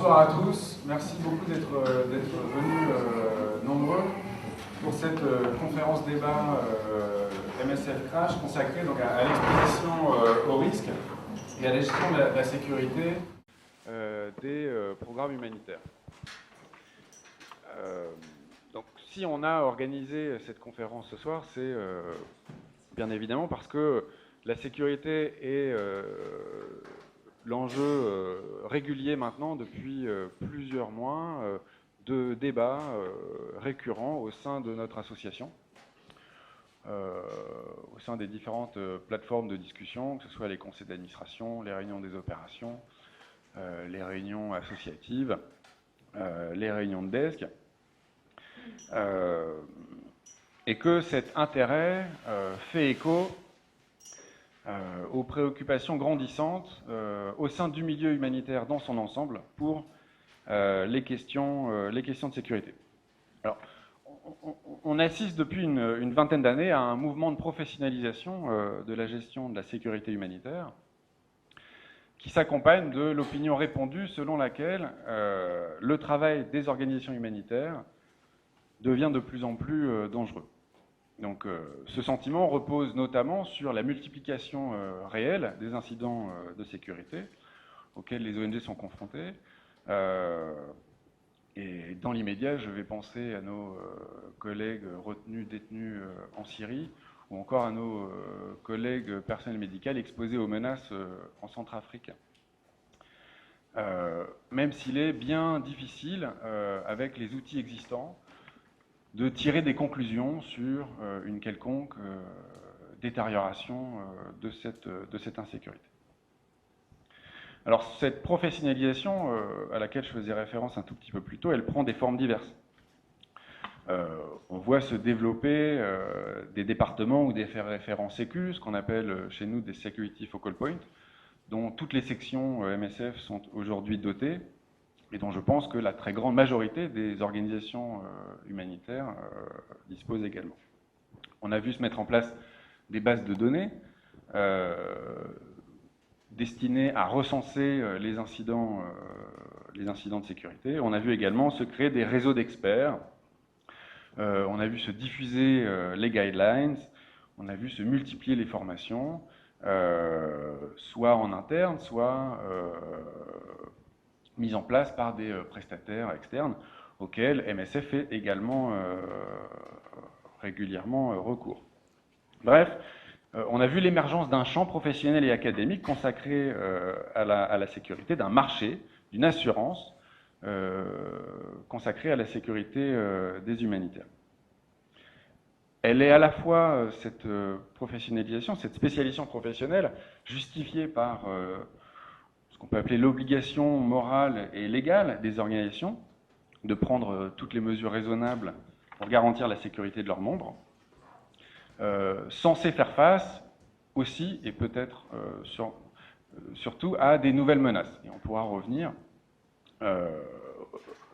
Bonsoir à tous, merci beaucoup d'être venus nombreux pour cette conférence débat MSF Crash consacrée donc, à l'exposition au risque et à la gestion de la sécurité des programmes humanitaires. Donc si on a organisé cette conférence ce soir, c'est bien évidemment parce que la sécurité est l'enjeu régulier maintenant depuis plusieurs mois de débats récurrents au sein de notre association, au sein des différentes plateformes de discussion, que ce soit les conseils d'administration, les réunions des opérations, les réunions associatives, les réunions de desk, et que cet intérêt fait écho aux préoccupations grandissantes au sein du milieu humanitaire dans son ensemble pour les questions de sécurité. Alors, on assiste depuis une vingtaine d'années à un mouvement de professionnalisation de la gestion de la sécurité humanitaire qui s'accompagne de l'opinion répandue selon laquelle le travail des organisations humanitaires devient de plus en plus dangereux. Donc, ce sentiment repose notamment sur la multiplication réelle des incidents de sécurité auxquels les ONG sont confrontées. Et dans l'immédiat, je vais penser à nos collègues retenus, détenus en Syrie, ou encore à nos collègues personnels médicaux exposés aux menaces en Centrafrique. Même s'il est bien difficile, avec les outils existants, de tirer des conclusions sur une quelconque détérioration de cette insécurité. Alors cette professionnalisation à laquelle je faisais référence un tout petit peu plus tôt, elle prend des formes diverses. On voit se développer des départements ou des référents sécu, ce qu'on appelle chez nous des Security Focal Points, dont toutes les sections MSF sont aujourd'hui dotées, et dont je pense que la très grande majorité des organisations humanitaires disposent également. On a vu se mettre en place des bases de données destinées à recenser les incidents de sécurité. On a vu également se créer des réseaux d'experts. On a vu se diffuser les guidelines. On a vu se multiplier les formations, soit en interne, soit mise en place par des prestataires externes auxquels MSF fait également régulièrement recours. Bref, on a vu l'émergence d'un champ professionnel et académique consacré à la sécurité, d'un marché, d'une assurance consacrée à la sécurité des humanitaires. Elle est à la fois, cette professionnalisation, cette spécialisation professionnelle, justifiée par qu'on peut appeler l'obligation morale et légale des organisations de prendre toutes les mesures raisonnables pour garantir la sécurité de leurs membres, censés faire face aussi, et peut-être surtout, à des nouvelles menaces. Et on pourra revenir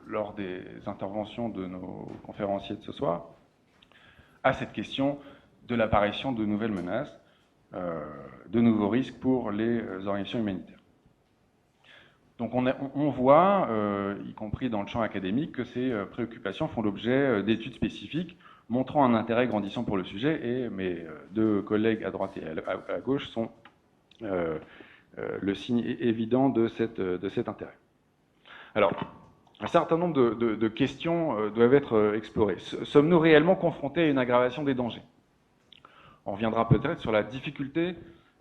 lors des interventions de nos conférenciers de ce soir à cette question de l'apparition de nouvelles menaces, de nouveaux risques pour les organisations humanitaires. Donc on voit, y compris dans le champ académique, que ces préoccupations font l'objet d'études spécifiques montrant un intérêt grandissant pour le sujet, et mes deux collègues à droite et à gauche sont le signe évident de cet intérêt. Alors, un certain nombre de questions doivent être explorées. Sommes-nous réellement confrontés à une aggravation des dangers? On reviendra peut-être sur la difficulté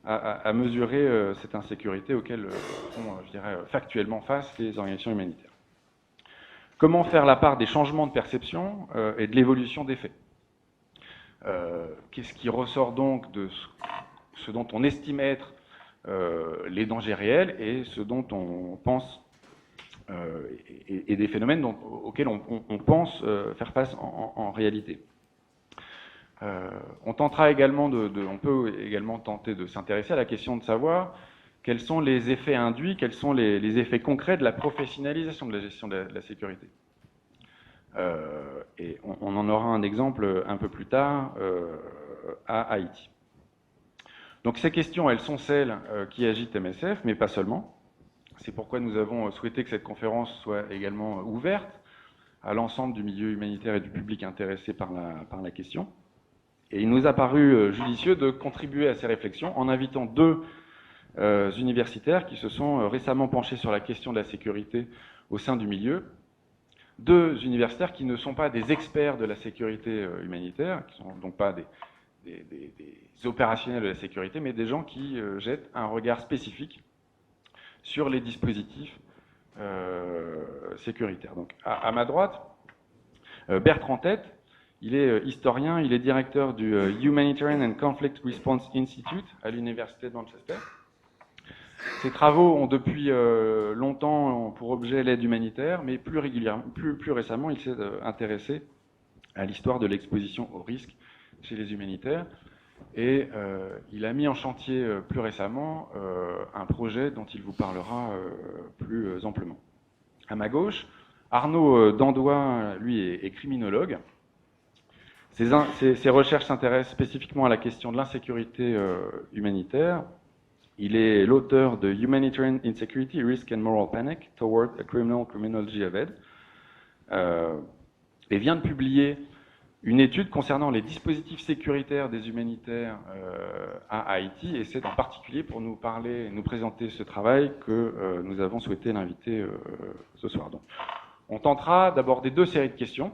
à mesurer cette insécurité auquel font, je dirais, factuellement face les organisations humanitaires. Comment faire la part des changements de perception et de l'évolution des faits? Qu'est-ce qui ressort donc de ce dont on estime être les dangers réels et ce dont on pense, et des phénomènes auxquels on pense faire face en réalité? On peut également tenter de s'intéresser à la question de savoir quels sont les effets induits, quels sont les effets concrets de la professionnalisation de la gestion de la sécurité. Et on en aura un exemple un peu plus tard à Haïti. Donc ces questions, elles sont celles qui agitent MSF, mais pas seulement. C'est pourquoi nous avons souhaité que cette conférence soit également ouverte à l'ensemble du milieu humanitaire et du public intéressé par la question. Et il nous a paru judicieux de contribuer à ces réflexions en invitant deux universitaires qui se sont récemment penchés sur la question de la sécurité au sein du milieu. Deux universitaires qui ne sont pas des experts de la sécurité humanitaire, qui ne sont donc pas des opérationnels de la sécurité, mais des gens qui jettent un regard spécifique sur les dispositifs sécuritaires. Donc, à ma droite, Bertrand Tête, il est historien, il est directeur du Humanitarian and Conflict Response Institute à l'Université de Manchester. Ses travaux ont depuis longtemps pour objet l'aide humanitaire, mais plus récemment, il s'est intéressé à l'histoire de l'exposition au risque chez les humanitaires. Et il a mis en chantier plus récemment un projet dont il vous parlera plus amplement. À ma gauche, Arnaud Dandois, lui, est criminologue. Ses recherches s'intéressent spécifiquement à la question de l'insécurité humanitaire. Il est l'auteur de Humanitarian Insecurity, Risk and Moral Panic, Toward a Criminal Criminology of Aid, et vient de publier une étude concernant les dispositifs sécuritaires des humanitaires à Haïti, et c'est en particulier pour nous présenter ce travail que nous avons souhaité l'inviter ce soir. Donc, on tentera d'aborder deux séries de questions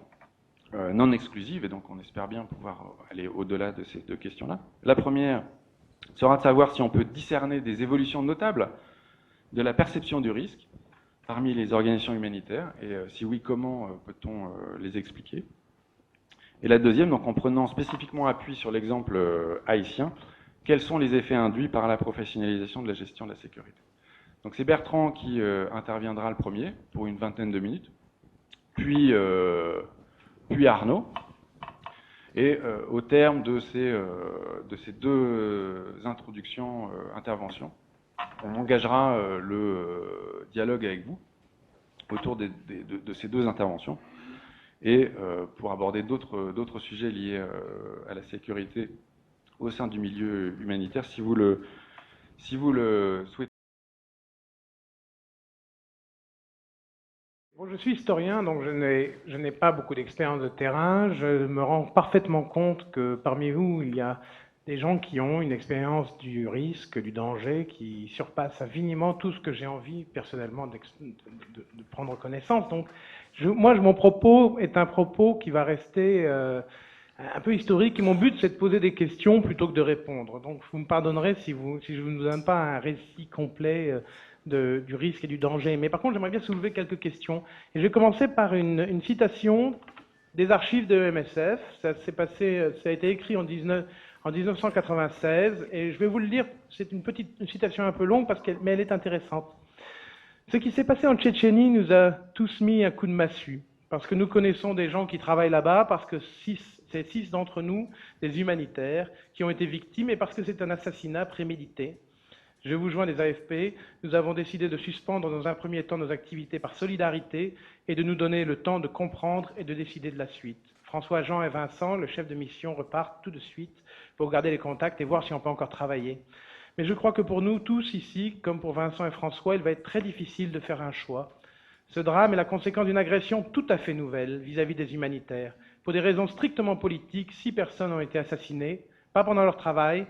non exclusives, et donc on espère bien pouvoir aller au-delà de ces deux questions-là. La première sera de savoir si on peut discerner des évolutions notables de la perception du risque parmi les organisations humanitaires, et si oui, comment peut-on les expliquer. Et la deuxième, donc en prenant spécifiquement appui sur l'exemple haïtien, quels sont les effets induits par la professionnalisation de la gestion de la sécurité. Donc c'est Bertrand qui interviendra le premier, pour une vingtaine de minutes, puis Arnaud. Et au terme de ces deux interventions, on engagera le dialogue avec vous autour de ces deux interventions. Et pour aborder d'autres sujets liés à la sécurité au sein du milieu humanitaire, si vous le souhaitez. Bon, je suis historien, donc je n'ai pas beaucoup d'expérience de terrain. Je me rends parfaitement compte que parmi vous, il y a des gens qui ont une expérience du risque, du danger, qui surpasse infiniment tout ce que j'ai envie personnellement de prendre connaissance. Donc, mon propos est un propos qui va rester un peu historique, et mon but, c'est de poser des questions plutôt que de répondre. Donc, vous me pardonnerez si je ne vous donne pas un récit complet du risque et du danger. Mais par contre, j'aimerais bien soulever quelques questions. Et je vais commencer par une citation des archives de MSF. Ça a été écrit en 1996, et je vais vous le lire. C'est une citation un peu longue, mais elle est intéressante. Ce qui s'est passé en Tchétchénie nous a tous mis un coup de massue, parce que nous connaissons des gens qui travaillent là-bas, parce que c'est 6 d'entre nous, des humanitaires, qui ont été victimes, et parce que c'est un assassinat prémédité. Je vous joins des AFP. Nous avons décidé de suspendre dans un premier temps nos activités par solidarité et de nous donner le temps de comprendre et de décider de la suite. François, Jean et Vincent, le chef de mission, repartent tout de suite pour garder les contacts et voir si on peut encore travailler. Mais je crois que pour nous tous ici, comme pour Vincent et François, il va être très difficile de faire un choix. Ce drame est la conséquence d'une agression tout à fait nouvelle vis-à-vis des humanitaires. Pour des raisons strictement politiques, 6 personnes ont été assassinées, pas pendant leur travail,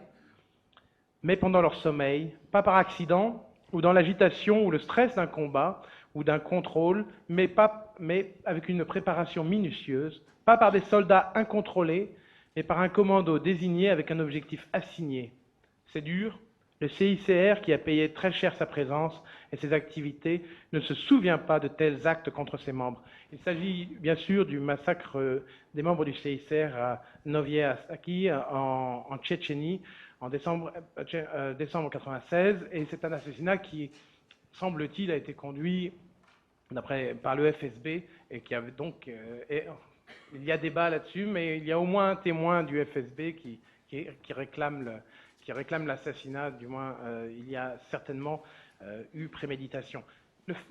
mais pendant leur sommeil, pas par accident, ou dans l'agitation ou le stress d'un combat, ou d'un contrôle, mais avec une préparation minutieuse, pas par des soldats incontrôlés, mais par un commando désigné avec un objectif assigné. C'est dur. Le CICR, qui a payé très cher sa présence et ses activités, ne se souvient pas de tels actes contre ses membres. Il s'agit bien sûr du massacre des membres du CICR à Novié-Aki en Tchétchénie, en décembre 1996, et c'est un assassinat qui, semble-t-il, a été conduit par le FSB, et qui avait donc... il y a débat là-dessus, mais il y a au moins un témoin du FSB qui réclame l'assassinat, du moins il y a certainement eu préméditation.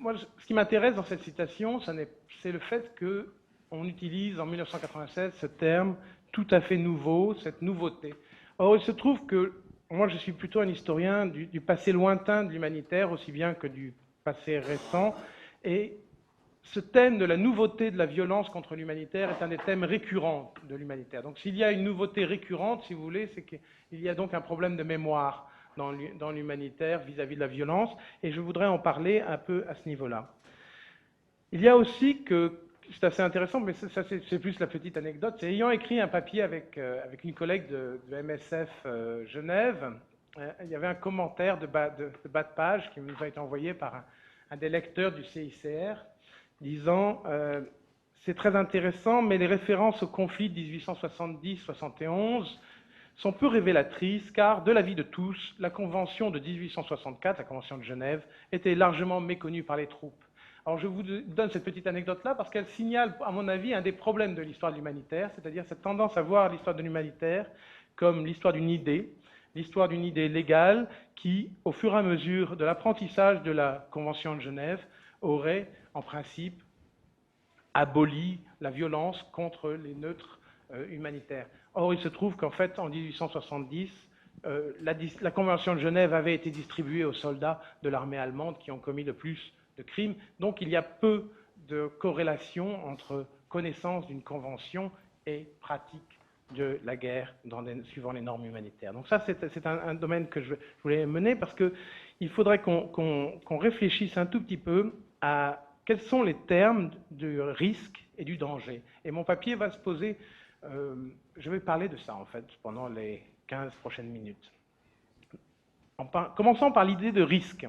Moi, ce qui m'intéresse dans cette citation, c'est le fait qu'on utilise en 1996 ce terme tout à fait nouveau, cette nouveauté. Or, il se trouve que moi, je suis plutôt un historien du passé lointain de l'humanitaire, aussi bien que du passé récent. Et ce thème de la nouveauté de la violence contre l'humanitaire est un des thèmes récurrents de l'humanitaire. Donc s'il y a une nouveauté récurrente, si vous voulez, c'est qu'il y a donc un problème de mémoire dans l'humanitaire vis-à-vis de la violence, et je voudrais en parler un peu à ce niveau-là. Il y a aussi que, c'est assez intéressant, mais ça c'est plus la petite anecdote, c'est ayant écrit un papier avec une collègue de MSF Genève, il y avait un commentaire de bas de page qui nous a été envoyé par un des lecteurs du CICR, disant c'est très intéressant, mais les références au conflit de 1870-71 sont peu révélatrices, car de l'avis de tous, la Convention de 1864, la Convention de Genève, était largement méconnue par les troupes. Alors je vous donne cette petite anecdote-là parce qu'elle signale, à mon avis, un des problèmes de l'histoire de l'humanitaire, c'est-à-dire cette tendance à voir l'histoire de l'humanitaire comme l'histoire d'une idée légale qui, au fur et à mesure de l'apprentissage de la Convention de Genève, aurait, en principe, aboli la violence contre les neutres humanitaires. Or, il se trouve qu'en fait, en 1870, la Convention de Genève avait été distribuée aux soldats de l'armée allemande qui ont commis le plus de crimes. Donc, il y a peu de corrélation entre connaissance d'une convention et pratique de la guerre suivant les normes humanitaires. Donc ça, c'est un domaine que je voulais mener parce qu'il faudrait qu'on réfléchisse un tout petit peu à quels sont les termes du risque et du danger. Et mon papier va se poser, je vais parler de ça en fait pendant les 15 prochaines minutes. Commençons par l'idée de risque.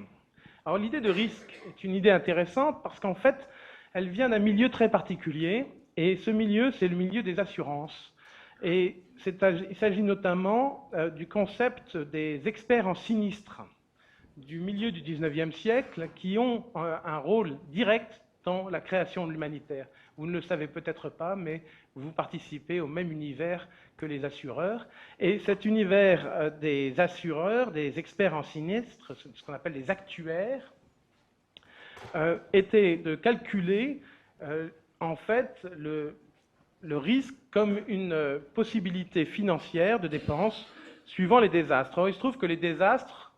Alors l'idée de risque est une idée intéressante parce qu'en fait, elle vient d'un milieu très particulier et ce milieu, c'est le milieu des assurances. Et il s'agit notamment du concept des experts en sinistres du milieu du XIXe siècle qui ont un rôle direct dans la création de l'humanitaire. Vous ne le savez peut-être pas, mais vous participez au même univers que les assureurs. Et cet univers des assureurs, des experts en sinistres, ce qu'on appelle les actuaires, était de calculer en fait le risque comme une possibilité financière de dépenses suivant les désastres. Alors, il se trouve que les désastres,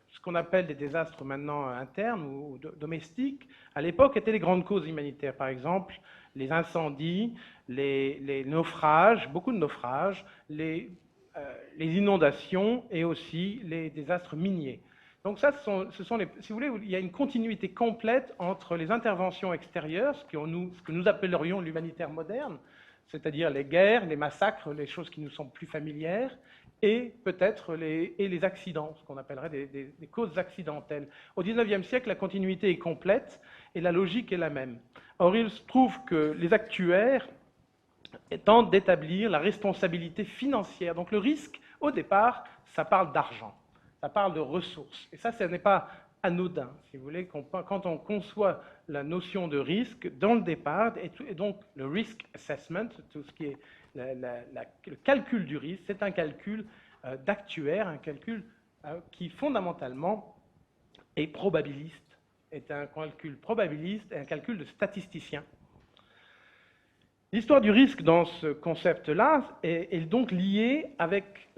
ce qu'on appelle des désastres maintenant internes ou domestiques, à l'époque étaient les grandes causes humanitaires. Par exemple, les incendies, les naufrages, beaucoup de naufrages, les inondations et aussi les désastres miniers. Donc ça, ce sont les, si vous voulez, il y a une continuité complète entre les interventions extérieures, ce que nous appellerions l'humanitaire moderne, c'est-à-dire les guerres, les massacres, les choses qui nous sont plus familières, et peut-être les accidents, ce qu'on appellerait des causes accidentelles. Au XIXe siècle, la continuité est complète et la logique est la même. Or, il se trouve que les actuaires tentent d'établir la responsabilité financière. Donc le risque, au départ, ça parle d'argent, ça parle de ressources. Et ça, ce n'est pas anodin, si vous voulez, quand on conçoit la notion de risque dans le départ, et donc le risk assessment, tout ce qui est le calcul du risque, c'est un calcul d'actuaire, un calcul qui fondamentalement est probabiliste, est un calcul probabiliste et un calcul de statisticien. L'histoire du risque dans ce concept-là est donc liée avec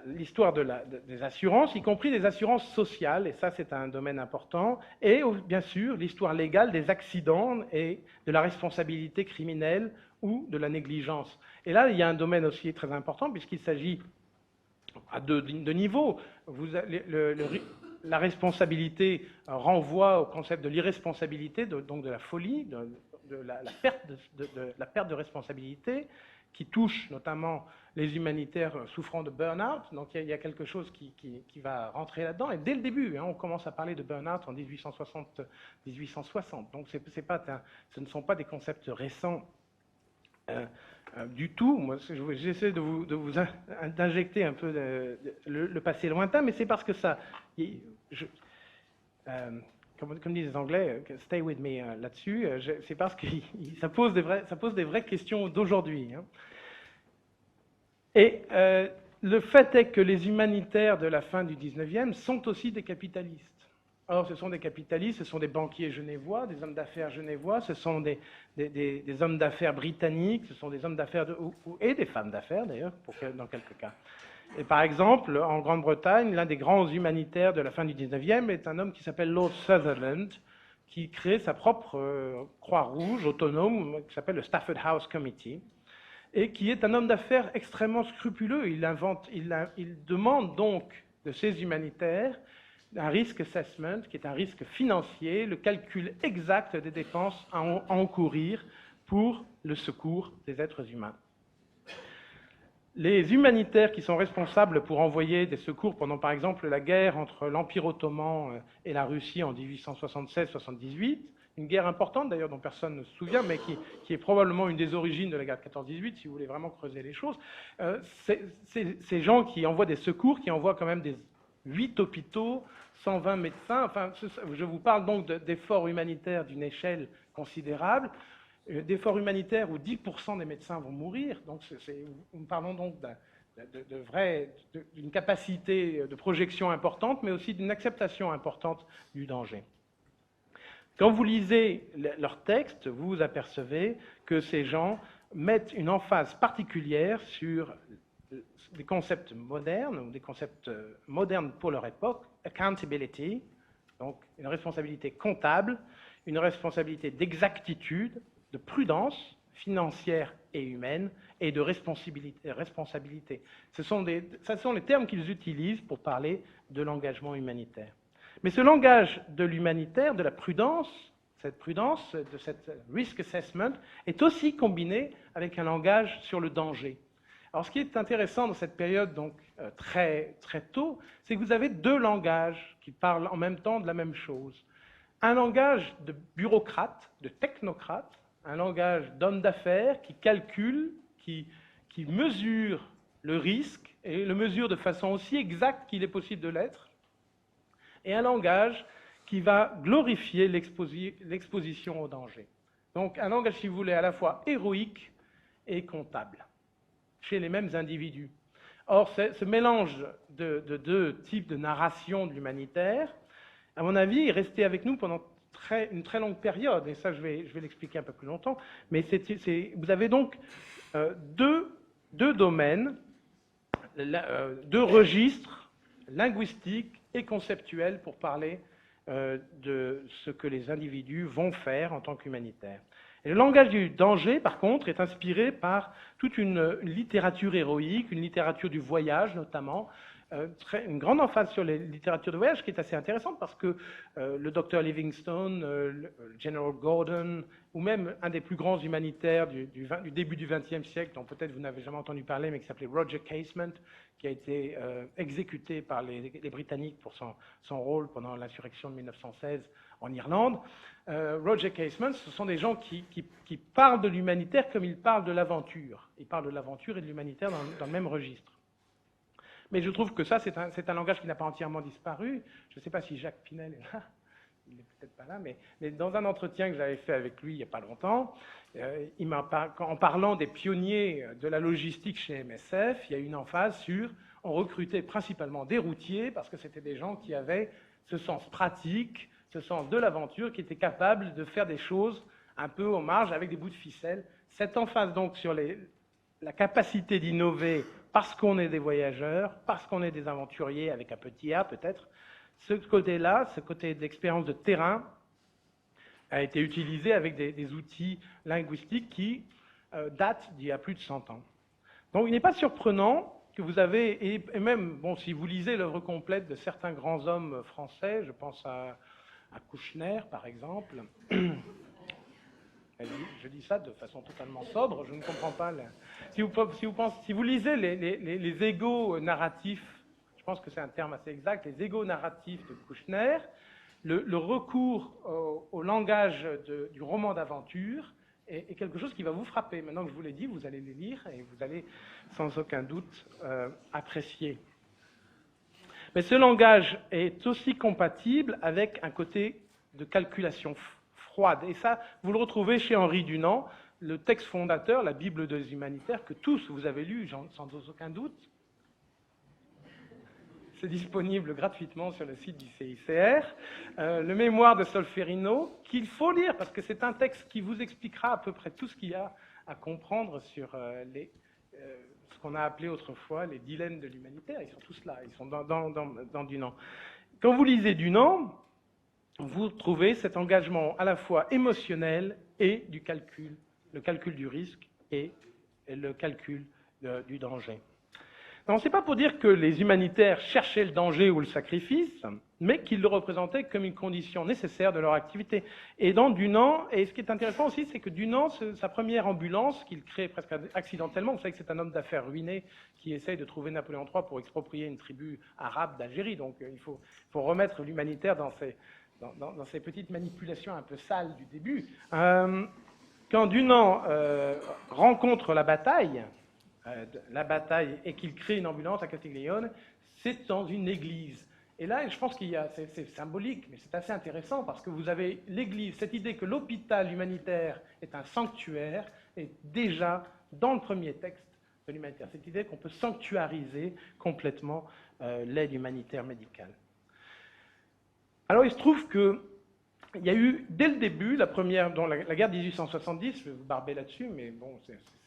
l'histoire des assurances, y compris des assurances sociales, et ça c'est un domaine important, et bien sûr l'histoire légale des accidents et de la responsabilité criminelle ou de la négligence. Et là, il y a un domaine aussi très important, puisqu'il s'agit à deux niveaux. La responsabilité renvoie au concept de l'irresponsabilité, donc de la folie, de la perte de responsabilité, qui touche notamment les humanitaires souffrant de burn-out. Donc il y a quelque chose qui va rentrer là-dedans. Et dès le début, on commence à parler de burn-out en 1860. Donc ce ne sont pas des concepts récents du tout. Moi, j'essaie d'injecter un peu le passé lointain, mais c'est parce que ça... Comme disent les Anglais, stay with me là-dessus, c'est parce que ça pose des vraies questions d'aujourd'hui. Hein. Et le fait est que les humanitaires de la fin du 19e sont aussi des capitalistes. Or, ce sont des capitalistes, ce sont des banquiers genevois, des hommes d'affaires genevois, ce sont des hommes d'affaires britanniques, ce sont des hommes d'affaires et des femmes d'affaires d'ailleurs, dans quelques cas. Et par exemple, en Grande-Bretagne, l'un des grands humanitaires de la fin du 19e est un homme qui s'appelle Lord Sutherland, qui crée sa propre Croix-Rouge autonome, qui s'appelle le Stafford House Committee, et qui est un homme d'affaires extrêmement scrupuleux. Il demande donc de ces humanitaires un risk assessment, qui est un risque financier, le calcul exact des dépenses à encourir pour le secours des êtres humains. Les humanitaires qui sont responsables pour envoyer des secours pendant, par exemple, la guerre entre l'Empire ottoman et la Russie en 1876-78, une guerre importante d'ailleurs dont personne ne se souvient, mais qui est probablement une des origines de la guerre de 14-18, si vous voulez vraiment creuser les choses, ces gens qui envoient des secours, qui envoient quand même 8 hôpitaux, 120 médecins, enfin, je vous parle donc d'efforts humanitaires d'une échelle considérable, d'efforts humanitaires où 10% des médecins vont mourir, donc nous parlons donc d'une capacité de projection importante, mais aussi d'une acceptation importante du danger. Quand vous lisez leurs textes, vous vous apercevez que ces gens mettent une emphase particulière sur des concepts modernes, ou des concepts modernes pour leur époque, accountability, donc une responsabilité comptable, une responsabilité d'exactitude, de prudence financière et humaine, et de responsabilité. Ce sont les termes qu'ils utilisent pour parler de l'engagement humanitaire. Mais ce langage de l'humanitaire, de la prudence, de cette risk assessment, est aussi combiné avec un langage sur le danger. Alors, ce qui est intéressant dans cette période, donc très, très tôt, c'est que vous avez 2 langages qui parlent en même temps de la même chose. Un langage de bureaucrate, de technocrate, un langage d'homme d'affaires qui calcule, qui mesure le risque, et le mesure de façon aussi exacte qu'il est possible de l'être, et un langage qui va glorifier l'exposition au danger. Donc, un langage, si vous voulez, à la fois héroïque et comptable, chez les mêmes individus. Or, ce mélange de 2 types de narration de l'humanitaire, à mon avis, est resté avec nous pendant une très longue période, et ça, je vais l'expliquer un peu plus longtemps, mais vous avez donc 2 domaines, 2 registres linguistiques et conceptuels pour parler de ce que les individus vont faire en tant qu'humanitaires. Et le langage du danger, par contre, est inspiré par toute une littérature héroïque, une littérature du voyage notamment, une grande emphase sur les littératures de voyage qui est assez intéressante parce que le docteur Livingstone, le General Gordon, ou même un des plus grands humanitaires du début du XXe siècle, dont peut-être vous n'avez jamais entendu parler, mais qui s'appelait Roger Casement, qui a été exécuté par les Britanniques pour son rôle pendant l'insurrection de 1916 en Irlande. Roger Casement, ce sont des gens qui parlent de l'humanitaire comme ils parlent de l'aventure. Ils parlent de l'aventure et de l'humanitaire dans le même registre. Mais je trouve que ça, c'est un langage qui n'a pas entièrement disparu. Je ne sais pas si Jacques Pinel est là, il n'est peut-être pas là, mais dans un entretien que j'avais fait avec lui il n'y a pas longtemps, en parlant des pionniers de la logistique chez MSF, il y a une emphase sur on recrutait principalement des routiers parce que c'était des gens qui avaient ce sens pratique, ce sens de l'aventure, qui étaient capables de faire des choses un peu aux marges avec des bouts de ficelle. Cette emphase donc sur la capacité d'innover parce qu'on est des voyageurs, parce qu'on est des aventuriers avec un petit A peut-être, ce côté-là, ce côté d'expérience de terrain, a été utilisé avec des outils linguistiques qui datent d'il y a plus de 100 ans. Donc il n'est pas surprenant que vous avez, et même, bon, si vous lisez l'œuvre complète de certains grands hommes français, je pense à Kouchner par exemple, je dis ça de façon totalement sobre, je ne comprends pas. Si vous lisez les égos narratifs, je pense que c'est un terme assez exact, les égos narratifs de Kouchner, le recours au langage du roman d'aventure est quelque chose qui va vous frapper. Maintenant que je vous l'ai dit, vous allez les lire et vous allez sans aucun doute apprécier. Mais ce langage est aussi compatible avec un côté de calculation froide. Et ça, vous le retrouvez chez Henri Dunant, le texte fondateur, la Bible des humanitaires, que tous vous avez lu sans aucun doute. c'est disponible gratuitement sur le site du CICR. Le mémoire de Solferino, qu'il faut lire, parce que c'est un texte qui vous expliquera à peu près tout ce qu'il y a à comprendre sur ce qu'on a appelé autrefois les dilemmes de l'humanitaire. Ils sont tous là, ils sont dans Dunant. Quand vous lisez Dunant, vous trouvez cet engagement à la fois émotionnel et du calcul, le calcul du risque et le calcul du danger. Non, ce n'est pas pour dire que les humanitaires cherchaient le danger ou le sacrifice, mais qu'ils le représentaient comme une condition nécessaire de leur activité. Et dans Dunant, et ce qui est intéressant aussi, c'est que Dunant, sa première ambulance, qu'il crée presque accidentellement, vous savez que c'est un homme d'affaires ruiné qui essaye de trouver Napoléon III pour exproprier une tribu arabe d'Algérie, donc il faut remettre l'humanitaire dans ces petites manipulations un peu sales du début. Quand Dunant rencontre la bataille et qu'il crée une ambulance à Castiglione, c'est dans une église. Et là, je pense c'est symbolique, mais c'est assez intéressant parce que vous avez l'église, cette idée que l'hôpital humanitaire est un sanctuaire, est déjà dans le premier texte de l'humanitaire. Cette idée qu'on peut sanctuariser complètement l'aide humanitaire médicale. Alors, il se trouve que il y a eu, dès le début, la première, dans la guerre de 1870, je vais vous barber là-dessus, mais bon,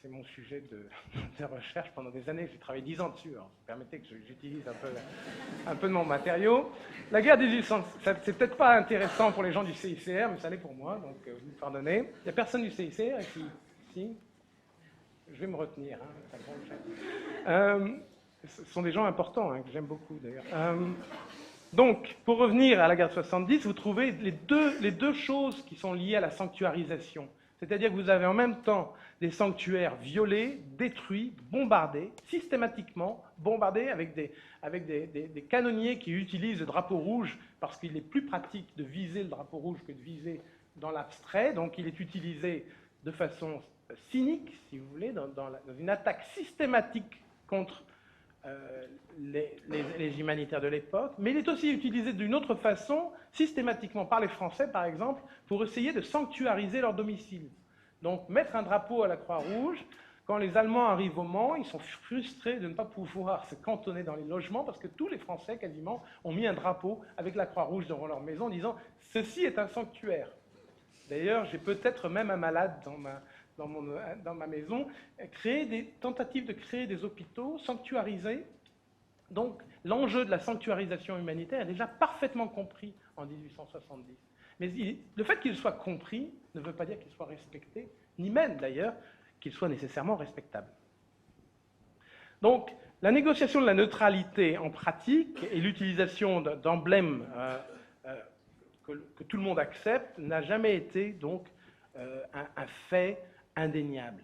c'est mon sujet de recherche pendant des années, j'ai travaillé 10 ans dessus, alors permettez que j'utilise un peu de mon matériau. La guerre de 1870, c'est peut-être pas intéressant pour les gens du CICR, mais ça l'est pour moi, donc vous me pardonnez. Il n'y a personne du CICR ici? Si. Je vais me retenir. Ce sont des gens importants, que j'aime beaucoup d'ailleurs. Donc, pour revenir à la guerre de 70, vous trouvez les deux choses qui sont liées à la sanctuarisation. C'est-à-dire que vous avez en même temps des sanctuaires violés, détruits, bombardés, systématiquement bombardés avec des canonniers qui utilisent le drapeau rouge parce qu'il est plus pratique de viser le drapeau rouge que de viser dans l'abstrait. Donc, il est utilisé de façon cynique, si vous voulez, dans une attaque systématique contre les humanitaires de l'époque, mais il est aussi utilisé d'une autre façon, systématiquement par les Français, par exemple, pour essayer de sanctuariser leur domicile. Donc, mettre un drapeau à la Croix-Rouge, quand les Allemands arrivent au Mans, ils sont frustrés de ne pas pouvoir se cantonner dans les logements, parce que tous les Français, quasiment, ont mis un drapeau avec la Croix-Rouge devant leur maison, en disant « ceci est un sanctuaire ». D'ailleurs, j'ai peut-être même un malade dans ma maison, tentatives de créer des hôpitaux sanctuarisés. Donc, l'enjeu de la sanctuarisation humanitaire est déjà parfaitement compris en 1870. Mais le fait qu'il soit compris ne veut pas dire qu'il soit respecté, ni même d'ailleurs qu'il soit nécessairement respectable. Donc, la négociation de la neutralité en pratique et l'utilisation d'emblèmes que tout le monde accepte n'a jamais été donc un fait indéniable.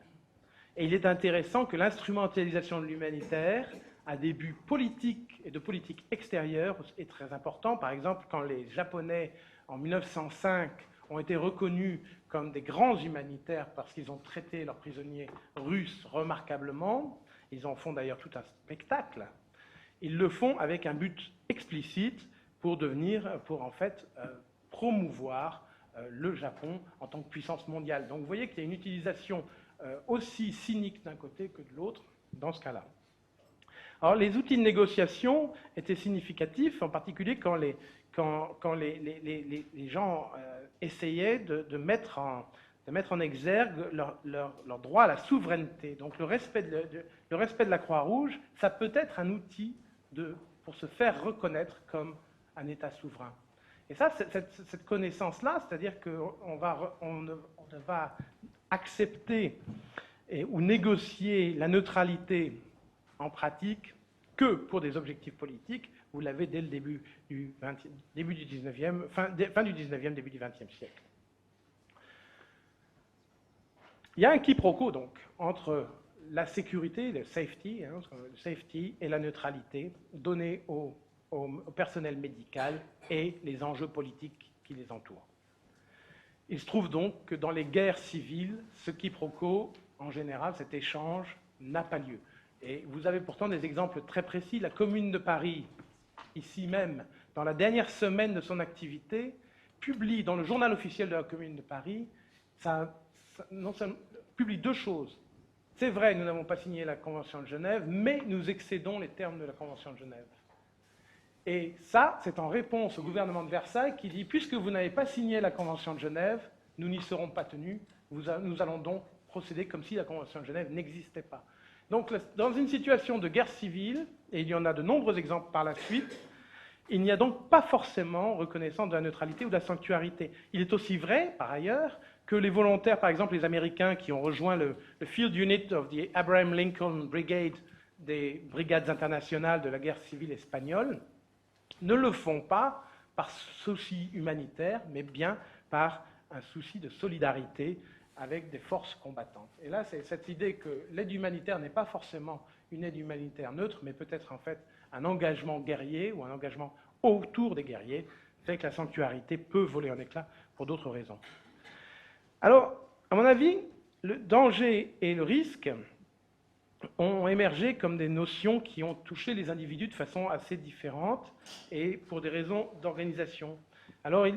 Et il est intéressant que l'instrumentalisation de l'humanitaire à des buts politiques et de politique extérieure est très important. Par exemple, quand les Japonais, en 1905, ont été reconnus comme des grands humanitaires parce qu'ils ont traité leurs prisonniers russes remarquablement, ils en font d'ailleurs tout un spectacle, ils le font avec un but explicite pour en fait promouvoir le Japon en tant que puissance mondiale. Donc vous voyez qu'il y a une utilisation aussi cynique d'un côté que de l'autre dans ce cas-là. Alors les outils de négociation étaient significatifs, en particulier quand les gens essayaient de mettre en exergue leur droit à la souveraineté. Donc le respect de la Croix-Rouge, ça peut être un outil pour se faire reconnaître comme un État souverain. Et ça, cette connaissance-là, c'est-à-dire qu'on ne va accepter ou négocier la neutralité en pratique que pour des objectifs politiques, vous l'avez dès le début du 19e, fin du 19e, début du 20e siècle. Il y a un quiproquo donc entre la sécurité, le safety, et la neutralité donnée au personnel médical et les enjeux politiques qui les entourent. Il se trouve donc que dans les guerres civiles, ce quiproquo, en général, cet échange n'a pas lieu. Et vous avez pourtant des exemples très précis. La Commune de Paris, ici même, dans la dernière semaine de son activité, publie dans le journal officiel de la Commune de Paris, publie deux choses. C'est vrai, nous n'avons pas signé la Convention de Genève, mais nous excédons les termes de la Convention de Genève. Et ça, c'est en réponse au gouvernement de Versailles qui dit, puisque vous n'avez pas signé la Convention de Genève, nous n'y serons pas tenus, nous allons donc procéder comme si la Convention de Genève n'existait pas. Donc, dans une situation de guerre civile, et il y en a de nombreux exemples par la suite, il n'y a donc pas forcément reconnaissance de la neutralité ou de la sanctuarité. Il est aussi vrai, par ailleurs, que les volontaires, par exemple les Américains qui ont rejoint le Field Unit of the Abraham Lincoln Brigade, des brigades internationales de la guerre civile espagnole, ne le font pas par souci humanitaire, mais bien par un souci de solidarité avec des forces combattantes. Et là, c'est cette idée que l'aide humanitaire n'est pas forcément une aide humanitaire neutre, mais peut-être en fait un engagement guerrier ou un engagement autour des guerriers, fait que la sanctuarité peut voler en éclats pour d'autres raisons. Alors, à mon avis, le danger et le risque ont émergé comme des notions qui ont touché les individus de façon assez différente et pour des raisons d'organisation. Alors,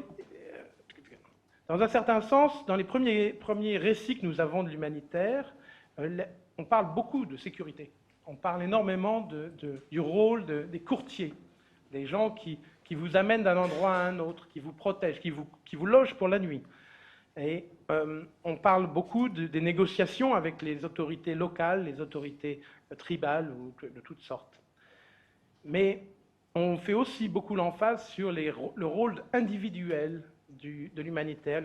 dans un certain sens, dans les premiers récits que nous avons de l'humanitaire, on parle beaucoup de sécurité. On parle énormément du rôle des courtiers, des gens qui vous amènent d'un endroit à un autre, qui vous protègent, qui vous logent pour la nuit. Et on parle beaucoup des négociations avec les autorités locales, les autorités tribales ou de toutes sortes. Mais on fait aussi beaucoup l'emphase sur le rôle individuel de l'humanitaire,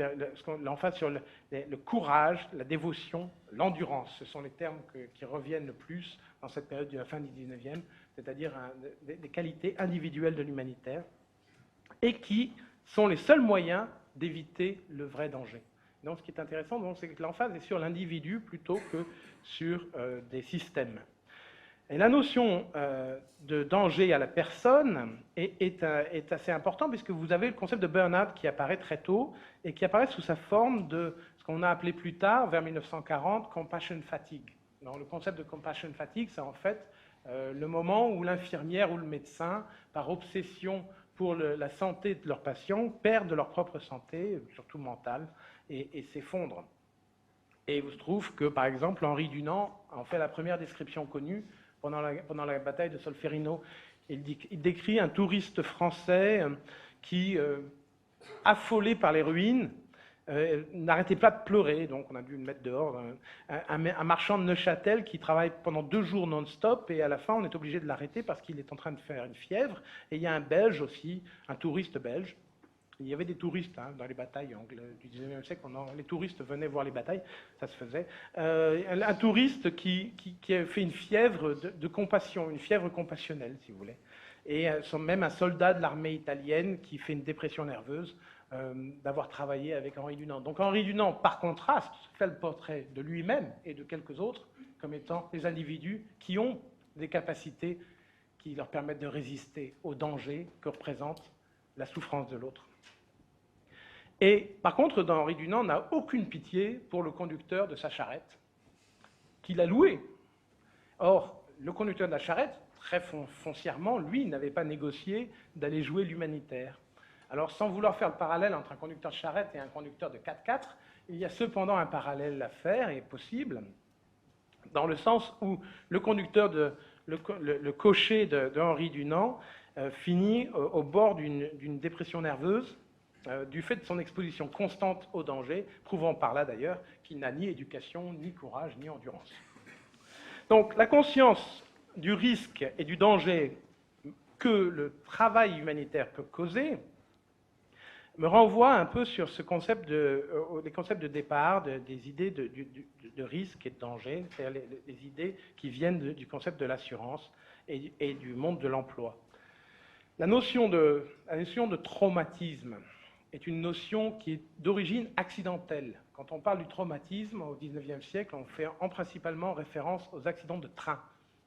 l'emphase sur le courage, la dévotion, l'endurance. Ce sont les termes qui reviennent le plus dans cette période de la fin du 19e, c'est-à-dire des qualités individuelles de l'humanitaire, et qui sont les seuls moyens d'éviter le vrai danger. Donc ce qui est intéressant, c'est que l'emphase est sur l'individu plutôt que sur des systèmes. Et la notion de danger à la personne est assez importante, puisque vous avez le concept de burn-out qui apparaît très tôt, et qui apparaît sous sa forme de ce qu'on a appelé plus tard, vers 1940, compassion fatigue. Donc, le concept de compassion fatigue, c'est en fait le moment où l'infirmière ou le médecin, par obsession pour la santé de leurs patients, perdent leur propre santé, surtout mentale, et s'effondrent. Et il se trouve que, par exemple, Henri Dunant en fait la première description connue pendant la bataille de Solferino. Il décrit un touriste français qui, affolé par les ruines, n'arrêtait pas de pleurer, donc on a dû le mettre dehors, un marchand de Neuchâtel qui travaille pendant 2 jours non-stop, et à la fin on est obligé de l'arrêter parce qu'il est en train de faire une fièvre. Et il y a un Belge aussi, un touriste belge. Il y avait des touristes dans les batailles du 19e siècle, les touristes venaient voir les batailles, ça se faisait. Un touriste qui a fait une fièvre de compassion, une fièvre compassionnelle, si vous voulez. Et même un soldat de l'armée italienne qui fait une dépression nerveuse d'avoir travaillé avec Henri Dunant. Donc Henri Dunant, par contraste, fait le portrait de lui-même et de quelques autres comme étant des individus qui ont des capacités qui leur permettent de résister au danger que représente la souffrance de l'autre. Et par contre, dans Henri Dunant, on n'a aucune pitié pour le conducteur de sa charrette, qu'il a loué. Or, le conducteur de la charrette, très foncièrement, lui, n'avait pas négocié d'aller jouer l'humanitaire. Alors, sans vouloir faire le parallèle entre un conducteur de charrette et un conducteur de 4x4, il y a cependant un parallèle à faire, et possible, dans le sens où le conducteur, le cocher de Henri Dunant, finit au bord d'une dépression nerveuse, du fait de son exposition constante au danger, prouvant par là d'ailleurs qu'il n'a ni éducation, ni courage, ni endurance. Donc la conscience du risque et du danger que le travail humanitaire peut causer me renvoie un peu sur ce concept les concepts de départ, des idées de risque et de danger, c'est-à-dire les idées qui viennent du concept de l'assurance et du monde de l'emploi. La notion de traumatisme est une notion qui est d'origine accidentelle. Quand on parle du traumatisme au XIXe siècle, on fait principalement référence aux accidents de train,